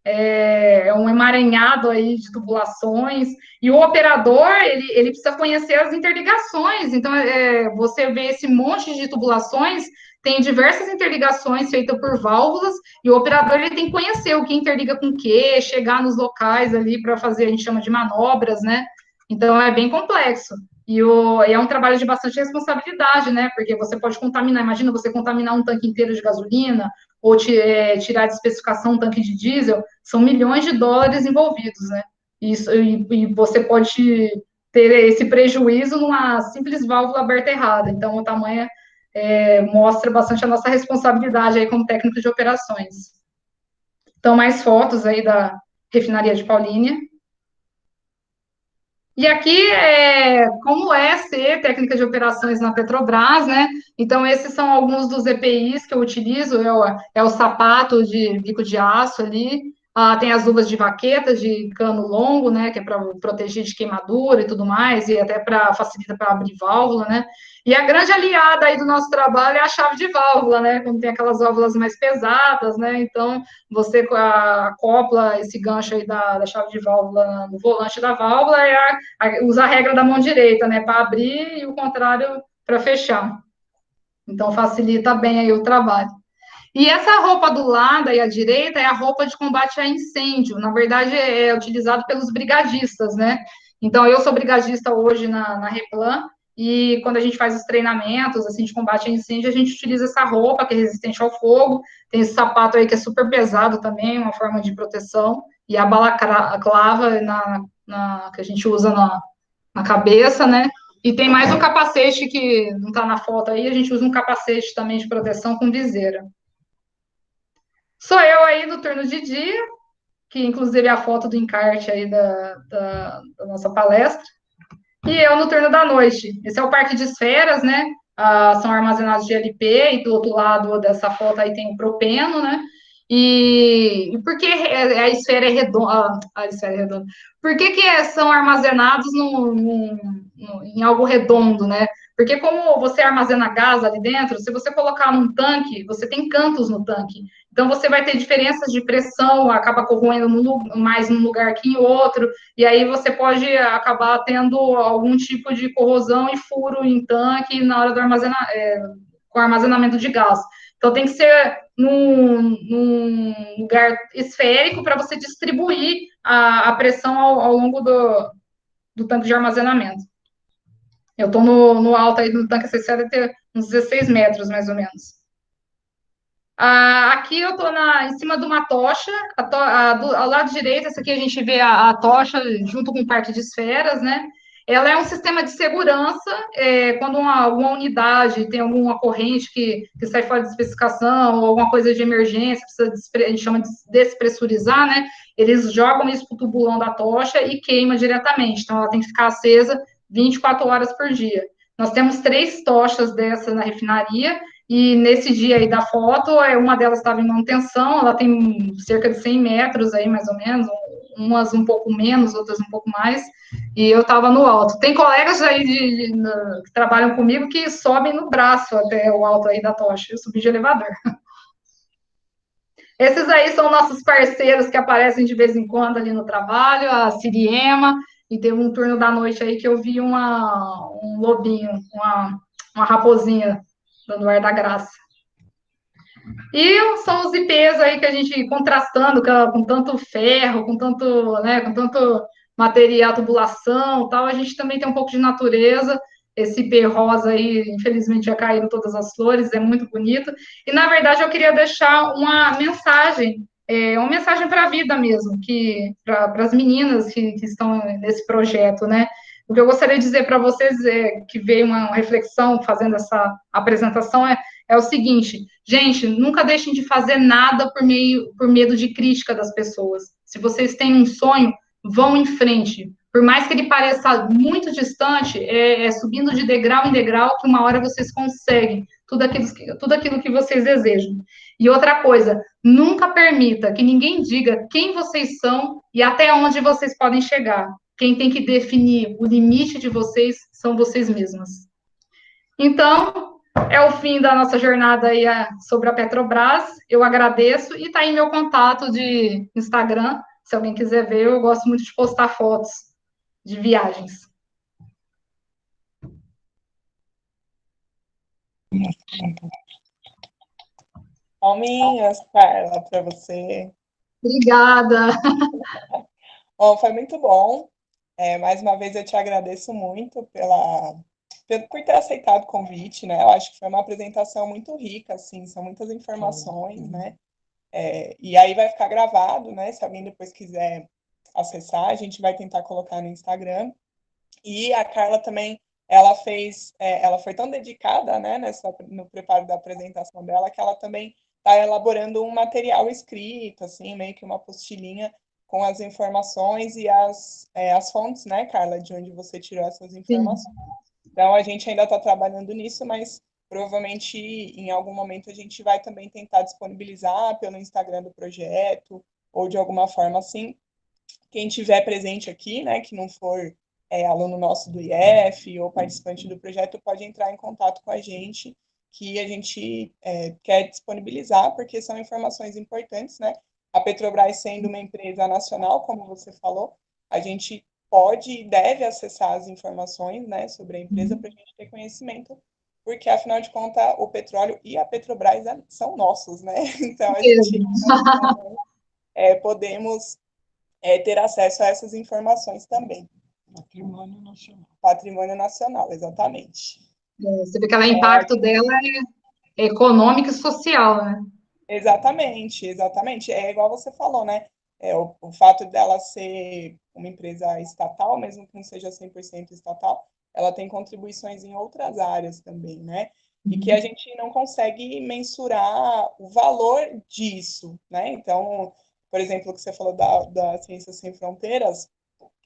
é um emaranhado aí de tubulações, e o operador, ele precisa conhecer as interligações. Então, você vê esse monte de tubulações, tem diversas interligações feitas por válvulas, e o operador ele tem que conhecer o que interliga com o que, chegar nos locais ali para fazer, a gente chama de manobras, né? Então, é bem complexo. E é um trabalho de bastante responsabilidade, né? Porque você pode contaminar, imagina você contaminar um tanque inteiro de gasolina, ou tirar de especificação um tanque de diesel, são milhões de dólares envolvidos, né? E você pode ter esse prejuízo numa simples válvula aberta errada. Então, o tamanho mostra bastante a nossa responsabilidade aí como técnico de operações. Então, mais fotos aí da refinaria de Paulínia. E aqui, como é ser técnica de operações na Petrobras, né? Então, esses são alguns dos EPIs que eu utilizo, é o sapato de bico de aço ali, tem as luvas de vaqueta, de cano longo, né, que é para proteger de queimadura e tudo mais, e até facilita para abrir válvula, né? E a grande aliada aí do nosso trabalho é a chave de válvula, né? Quando tem aquelas válvulas mais pesadas, né? Então, você acopla esse gancho aí da chave de válvula no volante da válvula e usa a regra da mão direita, né? Para abrir e o contrário para fechar. Então, facilita bem aí o trabalho. E essa roupa do lado aí à direita é a roupa de combate a incêndio. Na verdade, é utilizado pelos brigadistas, né? Então, eu sou brigadista hoje na Replan, e quando a gente faz os treinamentos assim, de combate a incêndio, a gente utiliza essa roupa que é resistente ao fogo, tem esse sapato aí que é super pesado também, uma forma de proteção, e a balaclava que a gente usa na cabeça, né? E tem mais um capacete que não está na foto aí, a gente usa um capacete também de proteção com viseira. Sou eu aí no turno de dia, que inclusive é a foto do encarte aí da nossa palestra, e eu no turno da noite. Esse é o parque de esferas, né? São armazenados GLP, e do outro lado dessa foto aí tem o propeno, né? E por que a esfera é redonda? A esfera é redonda. Por que são armazenados em algo redondo, né? Porque como você armazena gás ali dentro, se você colocar num tanque, você tem cantos no tanque. Então, você vai ter diferenças de pressão, acaba corroendo mais num lugar que em outro, e aí você pode acabar tendo algum tipo de corrosão e furo em tanque na hora do com armazenamento de gás. Então, tem que ser num lugar esférico para você distribuir a pressão ao longo do tanque de armazenamento. Eu estou no alto aí do tanque CC, deve ter uns 16 metros, mais ou menos. Aqui eu estou em cima de uma tocha, ao lado direito, essa aqui a gente vê a tocha junto com o parque de esferas, né? Ela é um sistema de segurança, quando alguma unidade tem alguma corrente que sai fora de especificação, ou alguma coisa de emergência, a gente chama de despressurizar, né? Eles jogam isso para o tubulão da tocha e queima diretamente, então ela tem que ficar acesa 24 horas por dia. Nós temos 3 tochas dessa na refinaria, e nesse dia aí da foto, uma delas estava em manutenção, ela tem cerca de 100 metros aí, mais ou menos, umas um pouco menos, outras um pouco mais, e eu estava no alto. Tem colegas aí que trabalham comigo que sobem no braço até o alto aí da tocha, eu subi de elevador. Esses aí são nossos parceiros que aparecem de vez em quando ali no trabalho, a Siriema, e teve um turno da noite aí que eu vi um lobinho, uma raposinha, dando ar da graça. E são os IPs aí que a gente, contrastando com tanto ferro, com tanto material, tubulação, tal, a gente também tem um pouco de natureza. Esse IP rosa aí, infelizmente, já caíram todas as flores, é muito bonito. E, na verdade, eu queria deixar uma mensagem para a vida mesmo, para as meninas que estão nesse projeto, né? O que eu gostaria de dizer para vocês, que veio uma reflexão fazendo essa apresentação, é o seguinte: gente, nunca deixem de fazer nada por medo de crítica das pessoas. Se vocês têm um sonho, vão em frente. Por mais que ele pareça muito distante, subindo de degrau em degrau que uma hora vocês conseguem tudo aquilo que vocês desejam. E outra coisa, nunca permita que ninguém diga quem vocês são e até onde vocês podem chegar. Quem tem que definir o limite de vocês são vocês mesmas. Então, é o fim da nossa jornada aí sobre a Petrobras. Eu agradeço e está aí meu contato de Instagram. Se alguém quiser ver, eu gosto muito de postar fotos de viagens. Palminhas, Carla, para você. Obrigada. Bom, foi muito bom. Mais uma vez eu te agradeço muito por ter aceitado o convite, né? Eu acho que foi uma apresentação muito rica, assim, são muitas informações, né? E aí vai ficar gravado, né? Se alguém depois quiser acessar, a gente vai tentar colocar no Instagram. E a Carla também, ela foi tão dedicada, né, no preparo da apresentação dela, que ela também está elaborando um material escrito, assim, meio que uma apostilinha com as informações e as fontes, né, Carla, de onde você tirou essas informações. Sim. Então, a gente ainda está trabalhando nisso, mas provavelmente em algum momento a gente vai também tentar disponibilizar pelo Instagram do projeto ou de alguma forma assim. Quem tiver presente aqui, né, que não for aluno nosso do IF ou participante do projeto, pode entrar em contato com a gente, que a gente quer disponibilizar, porque são informações importantes, né? A Petrobras sendo uma empresa nacional, como você falou, a gente pode e deve acessar as informações, né, sobre a empresa para a gente ter conhecimento porque, afinal de contas, o petróleo e a Petrobras são nossos, né? Então, a gente podemos ter acesso a essas informações também. Patrimônio nacional. Patrimônio nacional, exatamente. Você vê que o impacto dela é econômico e social, né? Exatamente, exatamente. É igual você falou, né? O fato dela ser uma empresa estatal, mesmo que não seja 100% estatal, ela tem contribuições em outras áreas também, né? E que a gente não consegue mensurar o valor disso, né? Então, por exemplo, o que você falou da Ciências Sem Fronteiras,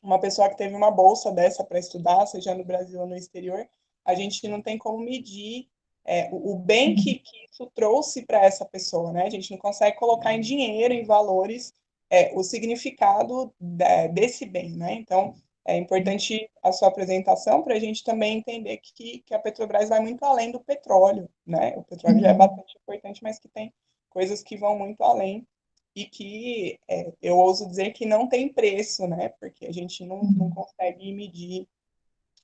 uma pessoa que teve uma bolsa dessa para estudar, seja no Brasil ou no exterior, a gente não tem como medir o bem que isso trouxe para essa pessoa, né? A gente não consegue colocar em dinheiro, em valores, o significado desse bem, né? Então, é importante a sua apresentação para a gente também entender que a Petrobras vai muito além do petróleo, né? O petróleo já é bastante importante, mas que tem coisas que vão muito além e que eu ouso dizer que não tem preço, né? Porque a gente não consegue medir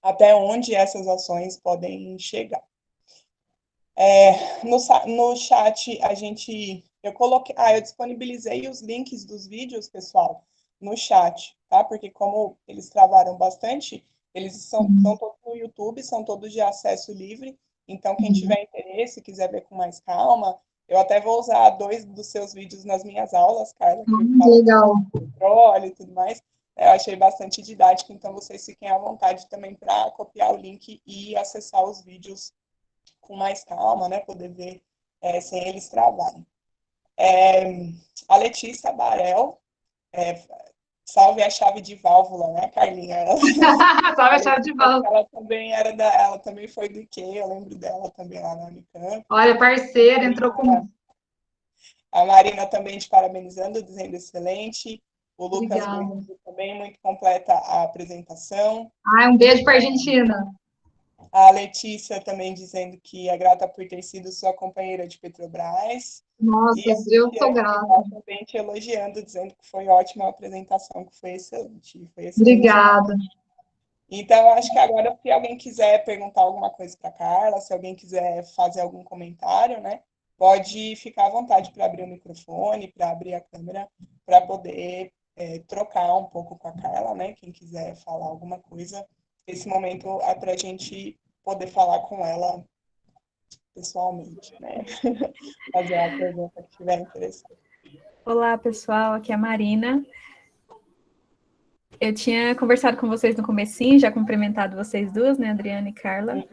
até onde essas ações podem chegar. No chat, eu disponibilizei os links dos vídeos, pessoal, no chat, tá? Porque como eles travaram bastante, eles são todos no YouTube, são todos de acesso livre, então quem tiver interesse, quiser ver com mais calma, eu até vou usar 2 dos seus vídeos nas minhas aulas, Carla, que eu falo legal. Petróleo e tudo mais. Eu achei bastante didático, então vocês fiquem à vontade também para copiar o link e acessar os vídeos com mais calma, né? Poder ver sem eles travarem. A Letícia Barel, salve a chave de válvula, né, Carlinha? Salve a chave de válvula. Ela também foi do IQ, eu lembro dela também lá na Unicamp. Olha, parceira, entrou com... A Marina também te parabenizando, dizendo excelente. O Lucas Gomes também, muito completa a apresentação. Um beijo para a Argentina. A Letícia também dizendo que é grata por ter sido sua companheira de Petrobras. Nossa, eu sou grata. Também te elogiando, dizendo que foi ótima a apresentação, que foi excelente. Obrigada. Então, eu acho que agora, se alguém quiser perguntar alguma coisa para a Carla, se alguém quiser fazer algum comentário, né, pode ficar à vontade para abrir o microfone, para abrir a câmera, para poder trocar um pouco com a Carla, né? Quem quiser falar alguma coisa, esse momento é para a gente poder falar com ela pessoalmente, né? Fazer a pergunta que tiver interessante. Olá, pessoal, aqui é a Marina. Eu tinha conversado com vocês no comecinho, já cumprimentado vocês duas, né, Adriana e Carla.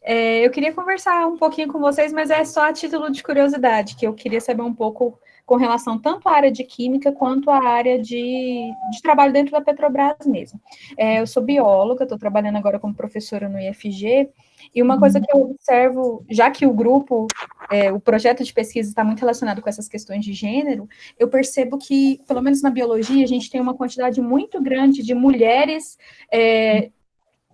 Eu queria conversar um pouquinho com vocês, mas é só a título de curiosidade, que eu queria saber um pouco com relação tanto à área de química quanto à área de trabalho dentro da Petrobras mesmo. Eu sou bióloga, estou trabalhando agora como professora no IFG, e uma coisa que eu observo, já que o grupo, o projeto de pesquisa está muito relacionado com essas questões de gênero, eu percebo que, pelo menos na biologia, a gente tem uma quantidade muito grande de mulheres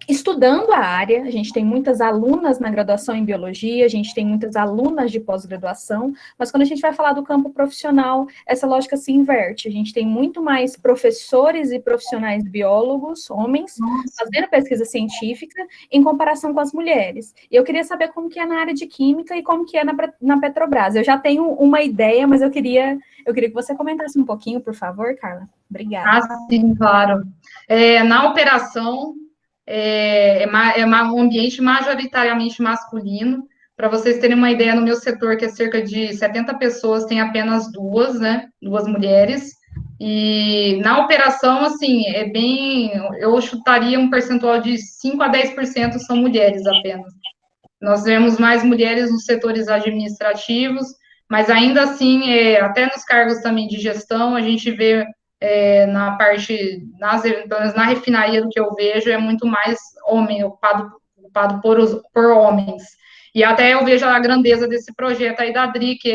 estudando a área, a gente tem muitas alunas na graduação em biologia, a gente tem muitas alunas de pós-graduação, mas quando a gente vai falar do campo profissional, essa lógica se inverte, a gente tem muito mais professores e profissionais biólogos, homens, fazendo pesquisa científica, em comparação com as mulheres. E eu queria saber como que é na área de química e como que é na Petrobras. Eu já tenho uma ideia, mas eu queria que você comentasse um pouquinho, por favor, Carla. Obrigada. Sim, claro. Na operação, um ambiente majoritariamente masculino. Para vocês terem uma ideia, no meu setor, que é cerca de 70 pessoas, tem apenas 2, né? 2 mulheres. E na operação, assim, eu chutaria um percentual de 5 a 10% são mulheres apenas. Nós vemos mais mulheres nos setores administrativos, mas ainda assim, até nos cargos também de gestão, a gente vê na parte, pelo menos na refinaria, do que eu vejo, é muito mais homem, ocupado por homens. E até eu vejo a grandeza desse projeto aí da DRI, que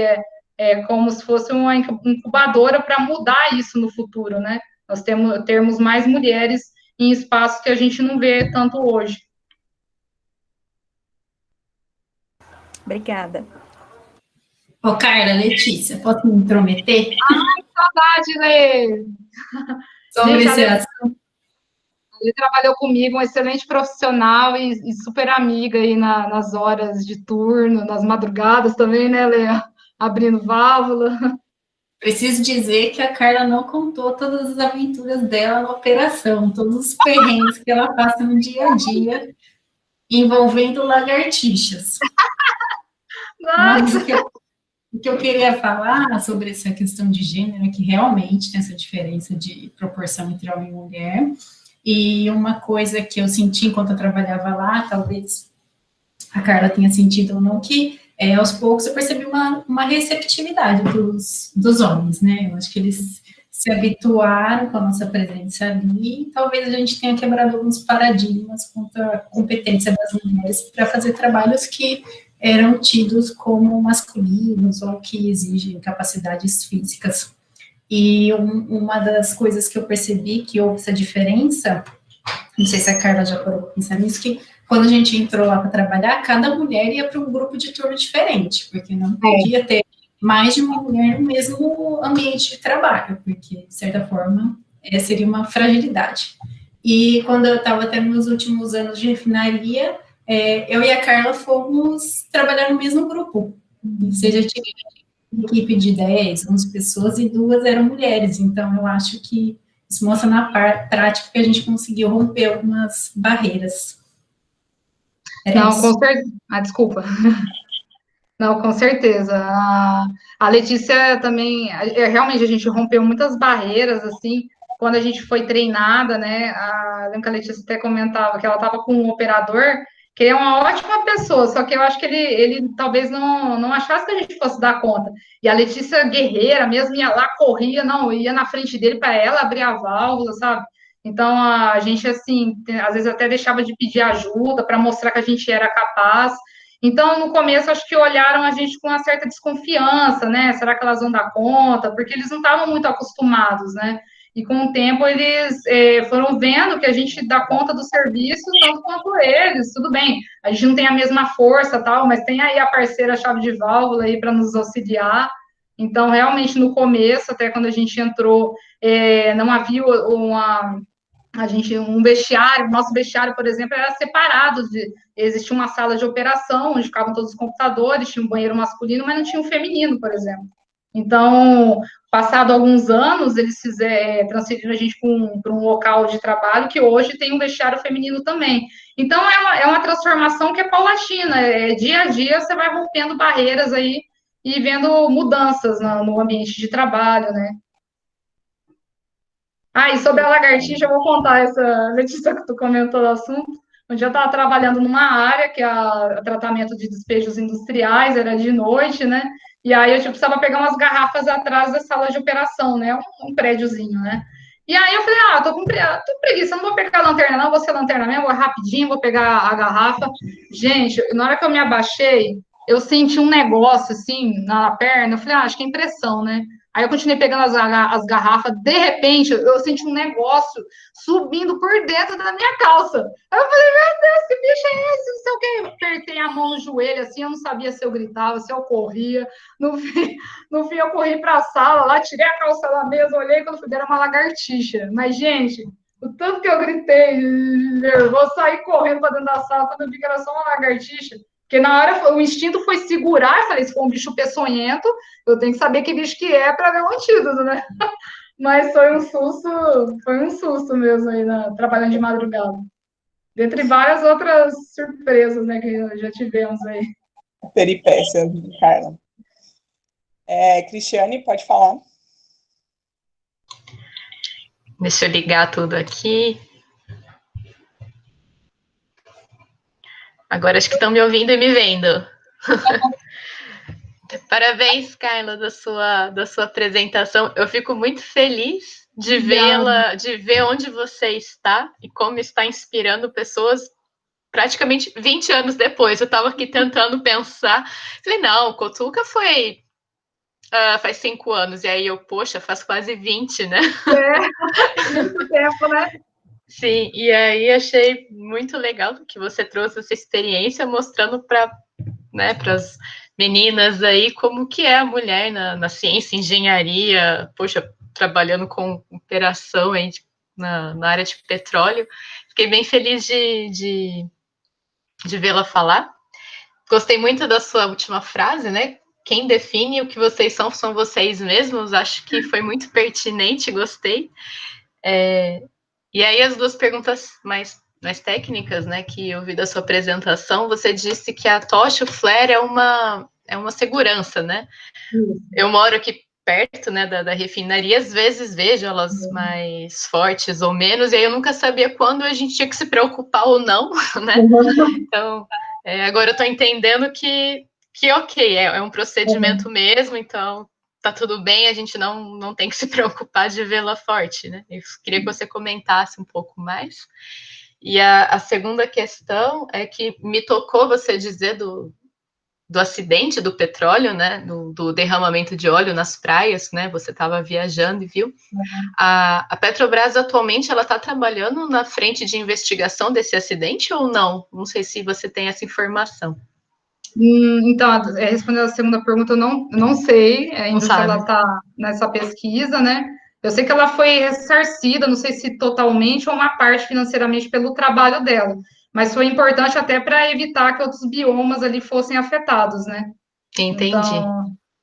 é como se fosse uma incubadora para mudar isso no futuro, né? Nós termos mais mulheres em espaços que a gente não vê tanto hoje. Obrigada. Carla, Letícia, posso me intrometer? Ai, que saudade, Lê! Sobre esse assunto. Ele trabalhou comigo, um excelente profissional e super amiga aí nas horas de turno, nas madrugadas também, né, Lea? Abrindo válvula. Preciso dizer que a Carla não contou todas as aventuras dela na operação, todos os perrengues que ela passa no dia a dia envolvendo lagartixas. Mas o que eu queria falar sobre essa questão de gênero é que realmente tem essa diferença de proporção entre homem e mulher. E uma coisa que eu senti enquanto eu trabalhava lá, talvez a Carla tenha sentido ou não, que aos poucos eu percebi uma receptividade dos homens, né? Eu acho que eles se habituaram com a nossa presença ali, e talvez a gente tenha quebrado alguns paradigmas quanto à competência das mulheres para fazer trabalhos que eram tidos como masculinos ou que exigem capacidades físicas. E uma das coisas que eu percebi que houve essa diferença, não sei se a Carla já parou para pensar nisso, que quando a gente entrou lá para trabalhar, cada mulher ia para um grupo de turno diferente, porque não podia ter mais de uma mulher no mesmo ambiente de trabalho, porque, de certa forma, seria uma fragilidade. E quando eu estava até nos últimos anos de refinaria, eu e a Carla fomos trabalhar no mesmo grupo. Ou seja, tinha uma equipe de 10, 11 pessoas e 2 eram mulheres. Então, eu acho que isso mostra na prática que a gente conseguiu romper algumas barreiras. Não, com certeza. Desculpa. Não, com certeza. A Letícia também, realmente a gente rompeu muitas barreiras, assim, quando a gente foi treinada, né? Lembro que a Letícia até comentava que ela estava com um operador, que é uma ótima pessoa, só que eu acho que ele talvez não achasse que a gente fosse dar conta. E a Letícia, guerreira mesmo, ia lá, corria, não, ia na frente dele para ela abrir a válvula, sabe? Então, a gente, assim, às vezes até deixava de pedir ajuda para mostrar que a gente era capaz. Então, no começo, acho que olharam a gente com uma certa desconfiança, né? Será que elas vão dar conta? Porque eles não estavam muito acostumados, né? E com o tempo, eles foram vendo que a gente dá conta do serviço tanto quanto eles. Tudo bem, a gente não tem a mesma força, tal, mas tem aí a parceira chave de válvula aí para nos auxiliar. Então, realmente, no começo, até quando a gente entrou, não havia um vestiário, nosso vestiário, por exemplo, era separado, existia uma sala de operação, onde ficavam todos os computadores, tinha um banheiro masculino, mas não tinha um feminino, por exemplo. Então, passado alguns anos, eles transferiram a gente para um local de trabalho que hoje tem um vestiário feminino também. Então, é uma transformação que é paulatina, dia a dia você vai rompendo barreiras aí e vendo mudanças no ambiente de trabalho, né? E sobre a lagartixa, eu vou contar essa notícia que tu comentou do assunto. Um dia eu estava trabalhando numa área que é tratamento de despejos industriais, era de noite, né? E aí eu precisava pegar umas garrafas atrás da sala de operação, né? Um prédiozinho, né? E aí eu falei, tô com preguiça, não vou pegar a lanterna não, vou ser lanterna mesmo, vou rapidinho, vou pegar a garrafa. Gente, na hora que eu me abaixei, eu senti um negócio, assim, na perna, eu falei, acho que é impressão, né? Aí eu continuei pegando as garrafas, de repente, eu senti um negócio subindo por dentro da minha calça. Aí eu falei, meu Deus, que bicho é esse? Não sei o quê. Eu apertei a mão no joelho, assim, eu não sabia se eu gritava, se eu corria. No fim eu corri para a sala, lá, tirei a calça da mesa, olhei, quando fui ver, era uma lagartixa. Mas, gente, o tanto que eu gritei, vou sair correndo para dentro da sala, quando eu vi que era só uma lagartixa. Porque na hora o instinto foi segurar, eu falei, se for um bicho peçonhento, eu tenho que saber que bicho que é para ver o antídoto, né? Mas foi um susto mesmo aí, trabalhando de madrugada. Dentre várias outras surpresas, né, que já tivemos aí. Peripécias, Carla. Cristiane, pode falar. Deixa eu ligar tudo aqui. Agora acho que estão me ouvindo e me vendo. Parabéns, Carla, da sua apresentação. Eu fico muito feliz de vê-la, de ver onde você está e como está inspirando pessoas praticamente 20 anos depois. Eu estava aqui tentando pensar. Falei, não, Cotuca foi faz 5 anos. E aí poxa, faz quase 20, né? Muito tempo, né? Sim, e aí achei muito legal que você trouxe essa experiência mostrando para as meninas aí como que é a mulher na ciência, engenharia, poxa, trabalhando com operação aí na área de petróleo. Fiquei bem feliz de vê-la falar. Gostei muito da sua última frase, né? Quem define o que vocês são vocês mesmos. Acho que foi muito pertinente, gostei. E aí as duas perguntas mais técnicas, né, que eu vi da sua apresentação, você disse que a tocha, o flare, é uma segurança, né? Eu moro aqui perto, né, da refinaria, às vezes vejo elas mais fortes ou menos, e aí eu nunca sabia quando a gente tinha que se preocupar ou não, né? Então, agora eu estou entendendo que ok, é um procedimento mesmo, então tá tudo bem, a gente não tem que se preocupar de vê-la forte, né? Eu queria que você comentasse um pouco mais. E a segunda questão é que me tocou você dizer do acidente do petróleo, né, do derramamento de óleo nas praias, né, você estava viajando e viu. A Petrobras, atualmente, ela está trabalhando na frente de investigação desse acidente ou não? Não sei se você tem essa informação. Então, respondendo a segunda pergunta, eu não sei ainda se ela está nessa pesquisa, né? Eu sei que ela foi ressarcida, não sei se totalmente ou uma parte financeiramente pelo trabalho dela, mas foi importante até para evitar que outros biomas ali fossem afetados, né? Entendi.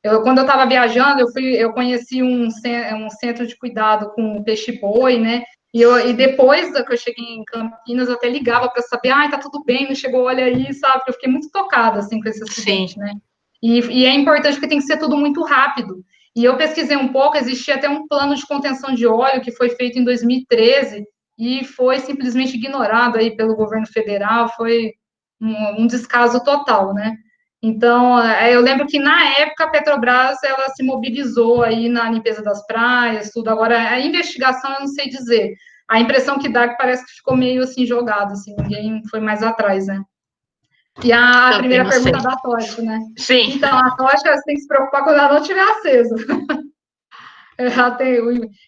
Então, quando eu estava viajando, eu conheci um centro de cuidado com peixe-boi, né? E depois que eu cheguei em Campinas, eu até ligava para saber, tá tudo bem, não chegou, olha aí, sabe? Eu fiquei muito tocada, assim, com esse acidente, né? E é importante porque tem que ser tudo muito rápido. E eu pesquisei um pouco, existia até um plano de contenção de óleo que foi feito em 2013 e foi simplesmente ignorado aí pelo governo federal, foi um descaso total, né? Então, eu lembro que na época a Petrobras, ela se mobilizou aí na limpeza das praias, tudo. Agora, a investigação eu não sei dizer. A impressão que dá é que parece que ficou meio assim jogado, assim, ninguém foi mais atrás, né? E a primeira pergunta da tocha, né? Sim. Então, a tocha você tem que se preocupar quando ela não estiver acesa.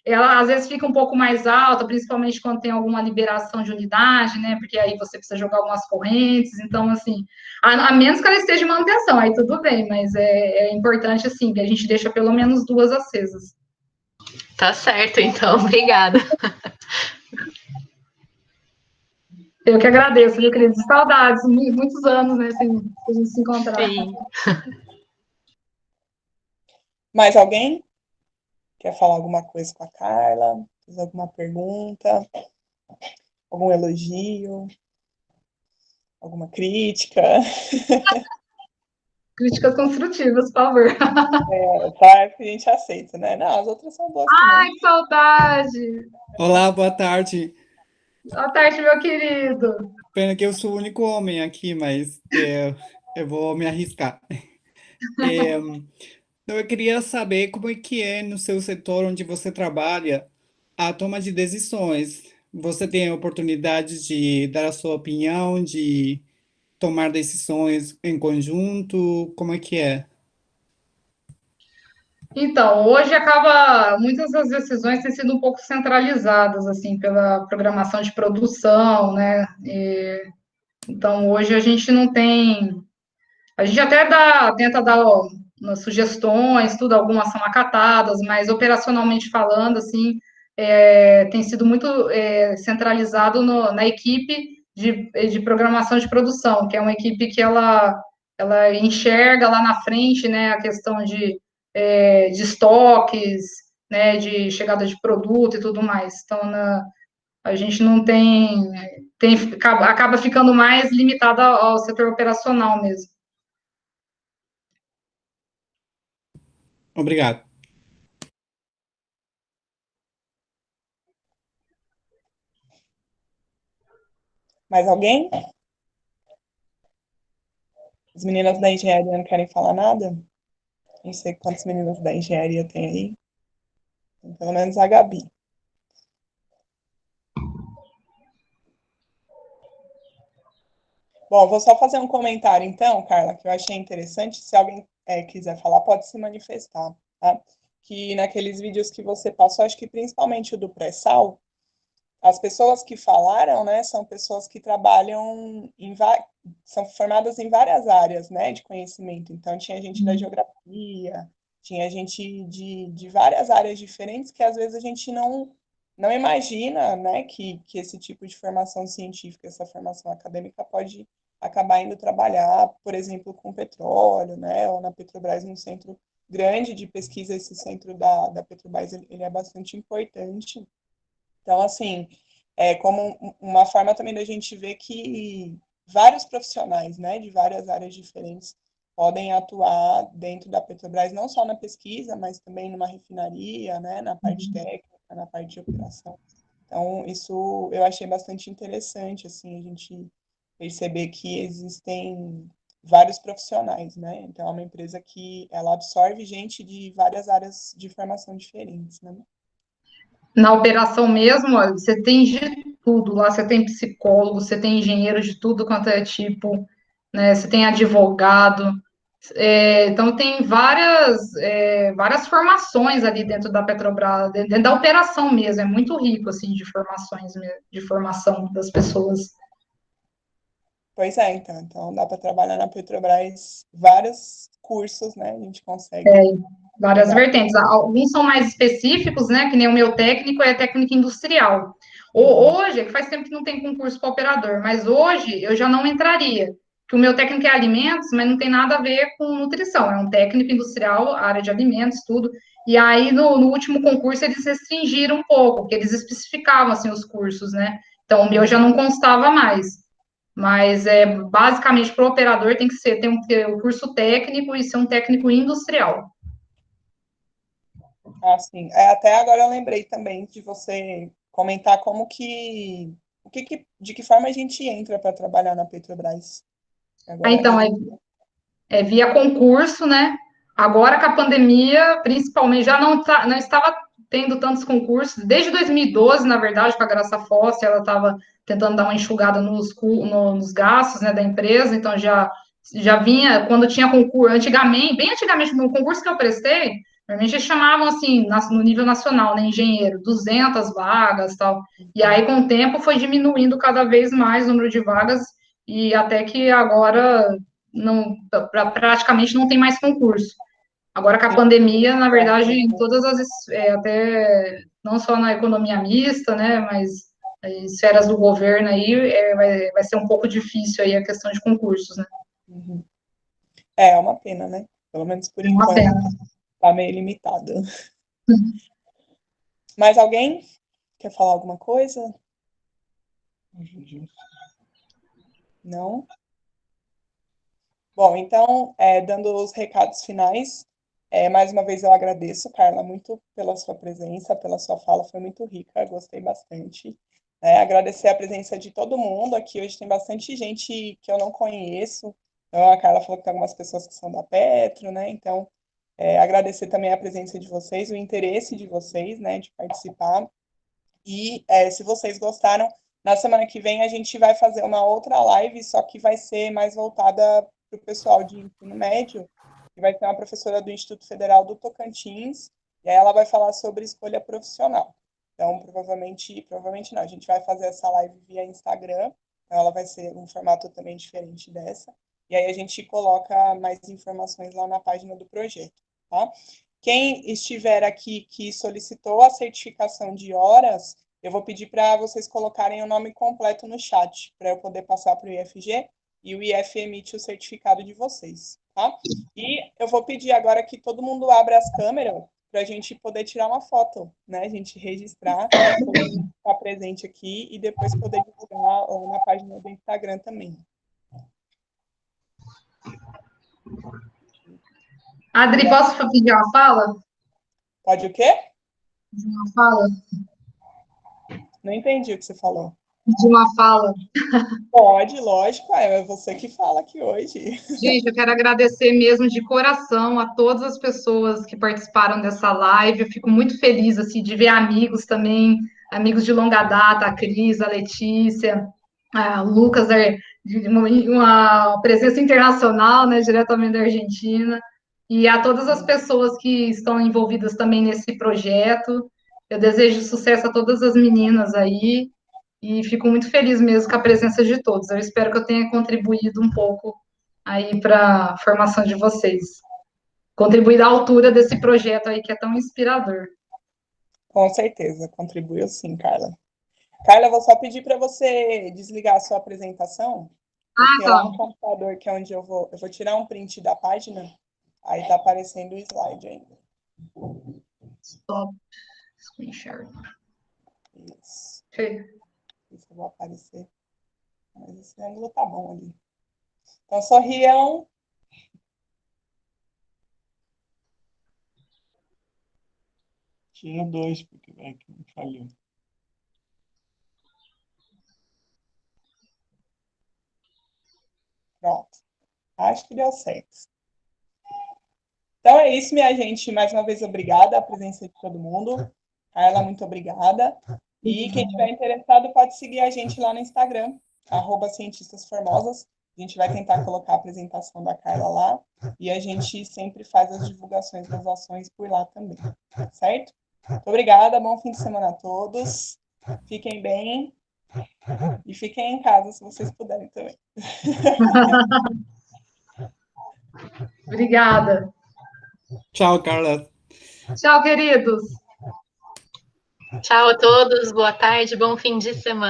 Ela às vezes fica um pouco mais alta, principalmente quando tem alguma liberação de unidade, né? Porque aí você precisa jogar algumas correntes. Então, assim, a menos que ela esteja em manutenção, aí tudo bem, mas é importante, assim, que a gente deixa pelo menos 2 acesas. Tá certo, então, obrigada. Eu que agradeço, viu, queridos? Saudades, muitos anos, né, sem a gente se encontrar. Sim. Mais alguém quer falar alguma coisa com a Carla? Fazer alguma pergunta? Algum elogio? Alguma crítica? Críticas construtivas, por favor. Tá, que a gente aceita, né? Não, as outras são boas também. Ai, que saudade! Olá, boa tarde. Boa tarde, meu querido. Pena que eu sou o único homem aqui, mas eu vou me arriscar. Então, eu queria saber como é que é no seu setor onde você trabalha a toma de decisões. Você tem a oportunidade de dar a sua opinião, de tomar decisões em conjunto? Como é que é? Então, hoje muitas das decisões têm sido um pouco centralizadas, assim, pela programação de produção, né? Então, hoje a gente não tem. A gente até tenta dar umas sugestões, tudo, algumas são acatadas, mas operacionalmente falando, assim, tem sido muito centralizado na equipe de programação de produção, que é uma equipe que ela enxerga lá na frente, né, a questão de estoques, né, de chegada de produto e tudo mais. Então, a gente não acaba ficando mais limitada ao setor operacional mesmo. Obrigado. Mais alguém? As meninas da engenharia não querem falar nada? Não sei quantas meninas da engenharia tem aí. Tem pelo menos a Gabi. Bom, vou só fazer um comentário, então, Carla, que eu achei interessante. Se alguém quiser falar, pode se manifestar, tá? Que naqueles vídeos que você passou, acho que principalmente o do pré-sal, as pessoas que falaram, né, são pessoas que trabalham são formadas em várias áreas, né, de conhecimento. Então, tinha gente da geografia, tinha gente de várias áreas diferentes que às vezes a gente não não imagina, né, que esse tipo de formação científica, essa formação acadêmica pode acabar indo trabalhar, por exemplo, com petróleo, né, ou na Petrobras, num centro grande de pesquisa. Esse centro da Petrobras, ele é bastante importante. Então, assim, é como uma forma também da gente ver que vários profissionais, né, de várias áreas diferentes podem atuar dentro da Petrobras, não só na pesquisa, mas também numa refinaria, né, na parte técnica, na parte de operação. Então, isso eu achei bastante interessante, assim, a gente perceber que existem vários profissionais, né? Então, é uma empresa que ela absorve gente de várias áreas de formação diferentes, né? Na operação mesmo, ó, você tem de tudo lá, você tem psicólogo, você tem engenheiro de tudo quanto é tipo, né? Você tem advogado, então tem várias formações ali dentro da Petrobras, dentro da operação mesmo, é muito rico, assim, de formações, de formação das pessoas. Pois é, então dá para trabalhar na Petrobras vários cursos, né? A gente consegue. Várias vertentes. Alguns são mais específicos, né? Que nem o meu técnico é técnica industrial. Hoje, que faz tempo que não tem concurso para operador, mas hoje eu já não entraria. Que o meu técnico é alimentos, mas não tem nada a ver com nutrição. É um técnico industrial, área de alimentos, tudo. E aí, no último concurso, eles restringiram um pouco, porque eles especificavam, assim, os cursos, né? Então, o meu já não constava mais. Mas, basicamente, para o operador tem que ter o curso técnico e ser um técnico industrial. Ah, sim. Até agora eu lembrei também de você comentar como de que forma a gente entra para trabalhar na Petrobras. Agora, então, via concurso, né? Agora com a pandemia, principalmente, já não estava tendo tantos concursos. Desde 2012, na verdade, com a Graça Fossi, ela estava tentando dar uma enxugada nos gastos, né, da empresa, então já vinha, quando tinha concurso, bem antigamente, no concurso que eu prestei, normalmente eles chamavam, assim, no nível nacional, né, engenheiro, 200 vagas, tal, e aí, com o tempo, foi diminuindo cada vez mais o número de vagas, e até que agora praticamente não tem mais concurso. Agora, com a pandemia, na verdade, em todas até não só na economia mista, né, mas esferas do governo aí, vai ser um pouco difícil aí a questão de concursos, né? Uhum. É uma pena, né? Pelo menos por enquanto, tá meio limitado. Mais alguém quer falar alguma coisa? Não? Bom, então, dando os recados finais, mais uma vez eu agradeço, Carla, muito pela sua presença, pela sua fala, foi muito rica, gostei bastante. Agradecer a presença de todo mundo aqui, hoje tem bastante gente que eu não conheço, então a Carla falou que tem algumas pessoas que são da Petro, né, então agradecer também a presença de vocês, o interesse de vocês, né, de participar, e se vocês gostaram, na semana que vem a gente vai fazer uma outra live, só que vai ser mais voltada para o pessoal de ensino médio, que vai ter uma professora do Instituto Federal do Tocantins, e aí ela vai falar sobre escolha profissional. Então, provavelmente não, a gente vai fazer essa live via Instagram, então ela vai ser um formato também diferente dessa, e aí a gente coloca mais informações lá na página do projeto, tá? Quem estiver aqui que solicitou a certificação de horas, eu vou pedir para vocês colocarem o nome completo no chat, para eu poder passar para o IFG, e o IF emite o certificado de vocês, tá? E eu vou pedir agora que todo mundo abra as câmeras para a gente poder tirar uma foto, né? A gente registrar, estar presente aqui e depois poder divulgar na página do Instagram também. Adri, posso pedir uma fala? Pode o quê? De uma fala? Não entendi o que você falou. De uma fala. Pode, lógico, é você que fala aqui hoje. Gente, eu quero agradecer mesmo de coração a todas as pessoas que participaram dessa live. Eu fico muito feliz assim, de ver amigos também, amigos de longa data, a Cris, a Letícia, a Lucas, de uma presença internacional, né, diretamente da Argentina, e a todas as pessoas que estão envolvidas também nesse projeto. Eu desejo sucesso a todas as meninas aí. E fico muito feliz mesmo com a presença de todos. Eu espero que eu tenha contribuído um pouco aí para a formação de vocês. Contribuir à altura desse projeto aí que é tão inspirador. Com certeza, contribuiu sim, Carla. Carla, eu vou só pedir para você desligar a sua apresentação, porque lá no computador, que é onde eu vou tirar um print da página, aí tá aparecendo o slide ainda. Stop screen share. Isso. Ok. Isso eu vou aparecer. Mas esse ângulo tá bom ali. Então, sorriam. Tira 2, porque vai que falhou. Pronto. Acho que deu certo. Então é isso, minha gente. Mais uma vez, obrigada a presença de todo mundo. Carla, muito obrigada. E quem estiver interessado pode seguir a gente lá no Instagram, @cientistasformosas. A gente vai tentar colocar a apresentação da Carla lá e a gente sempre faz as divulgações das ações por lá também, certo? Muito obrigada, bom fim de semana a todos. Fiquem bem e fiquem em casa se vocês puderem também. Obrigada. Tchau, Carla. Tchau, queridos. Tchau a todos, boa tarde, bom fim de semana.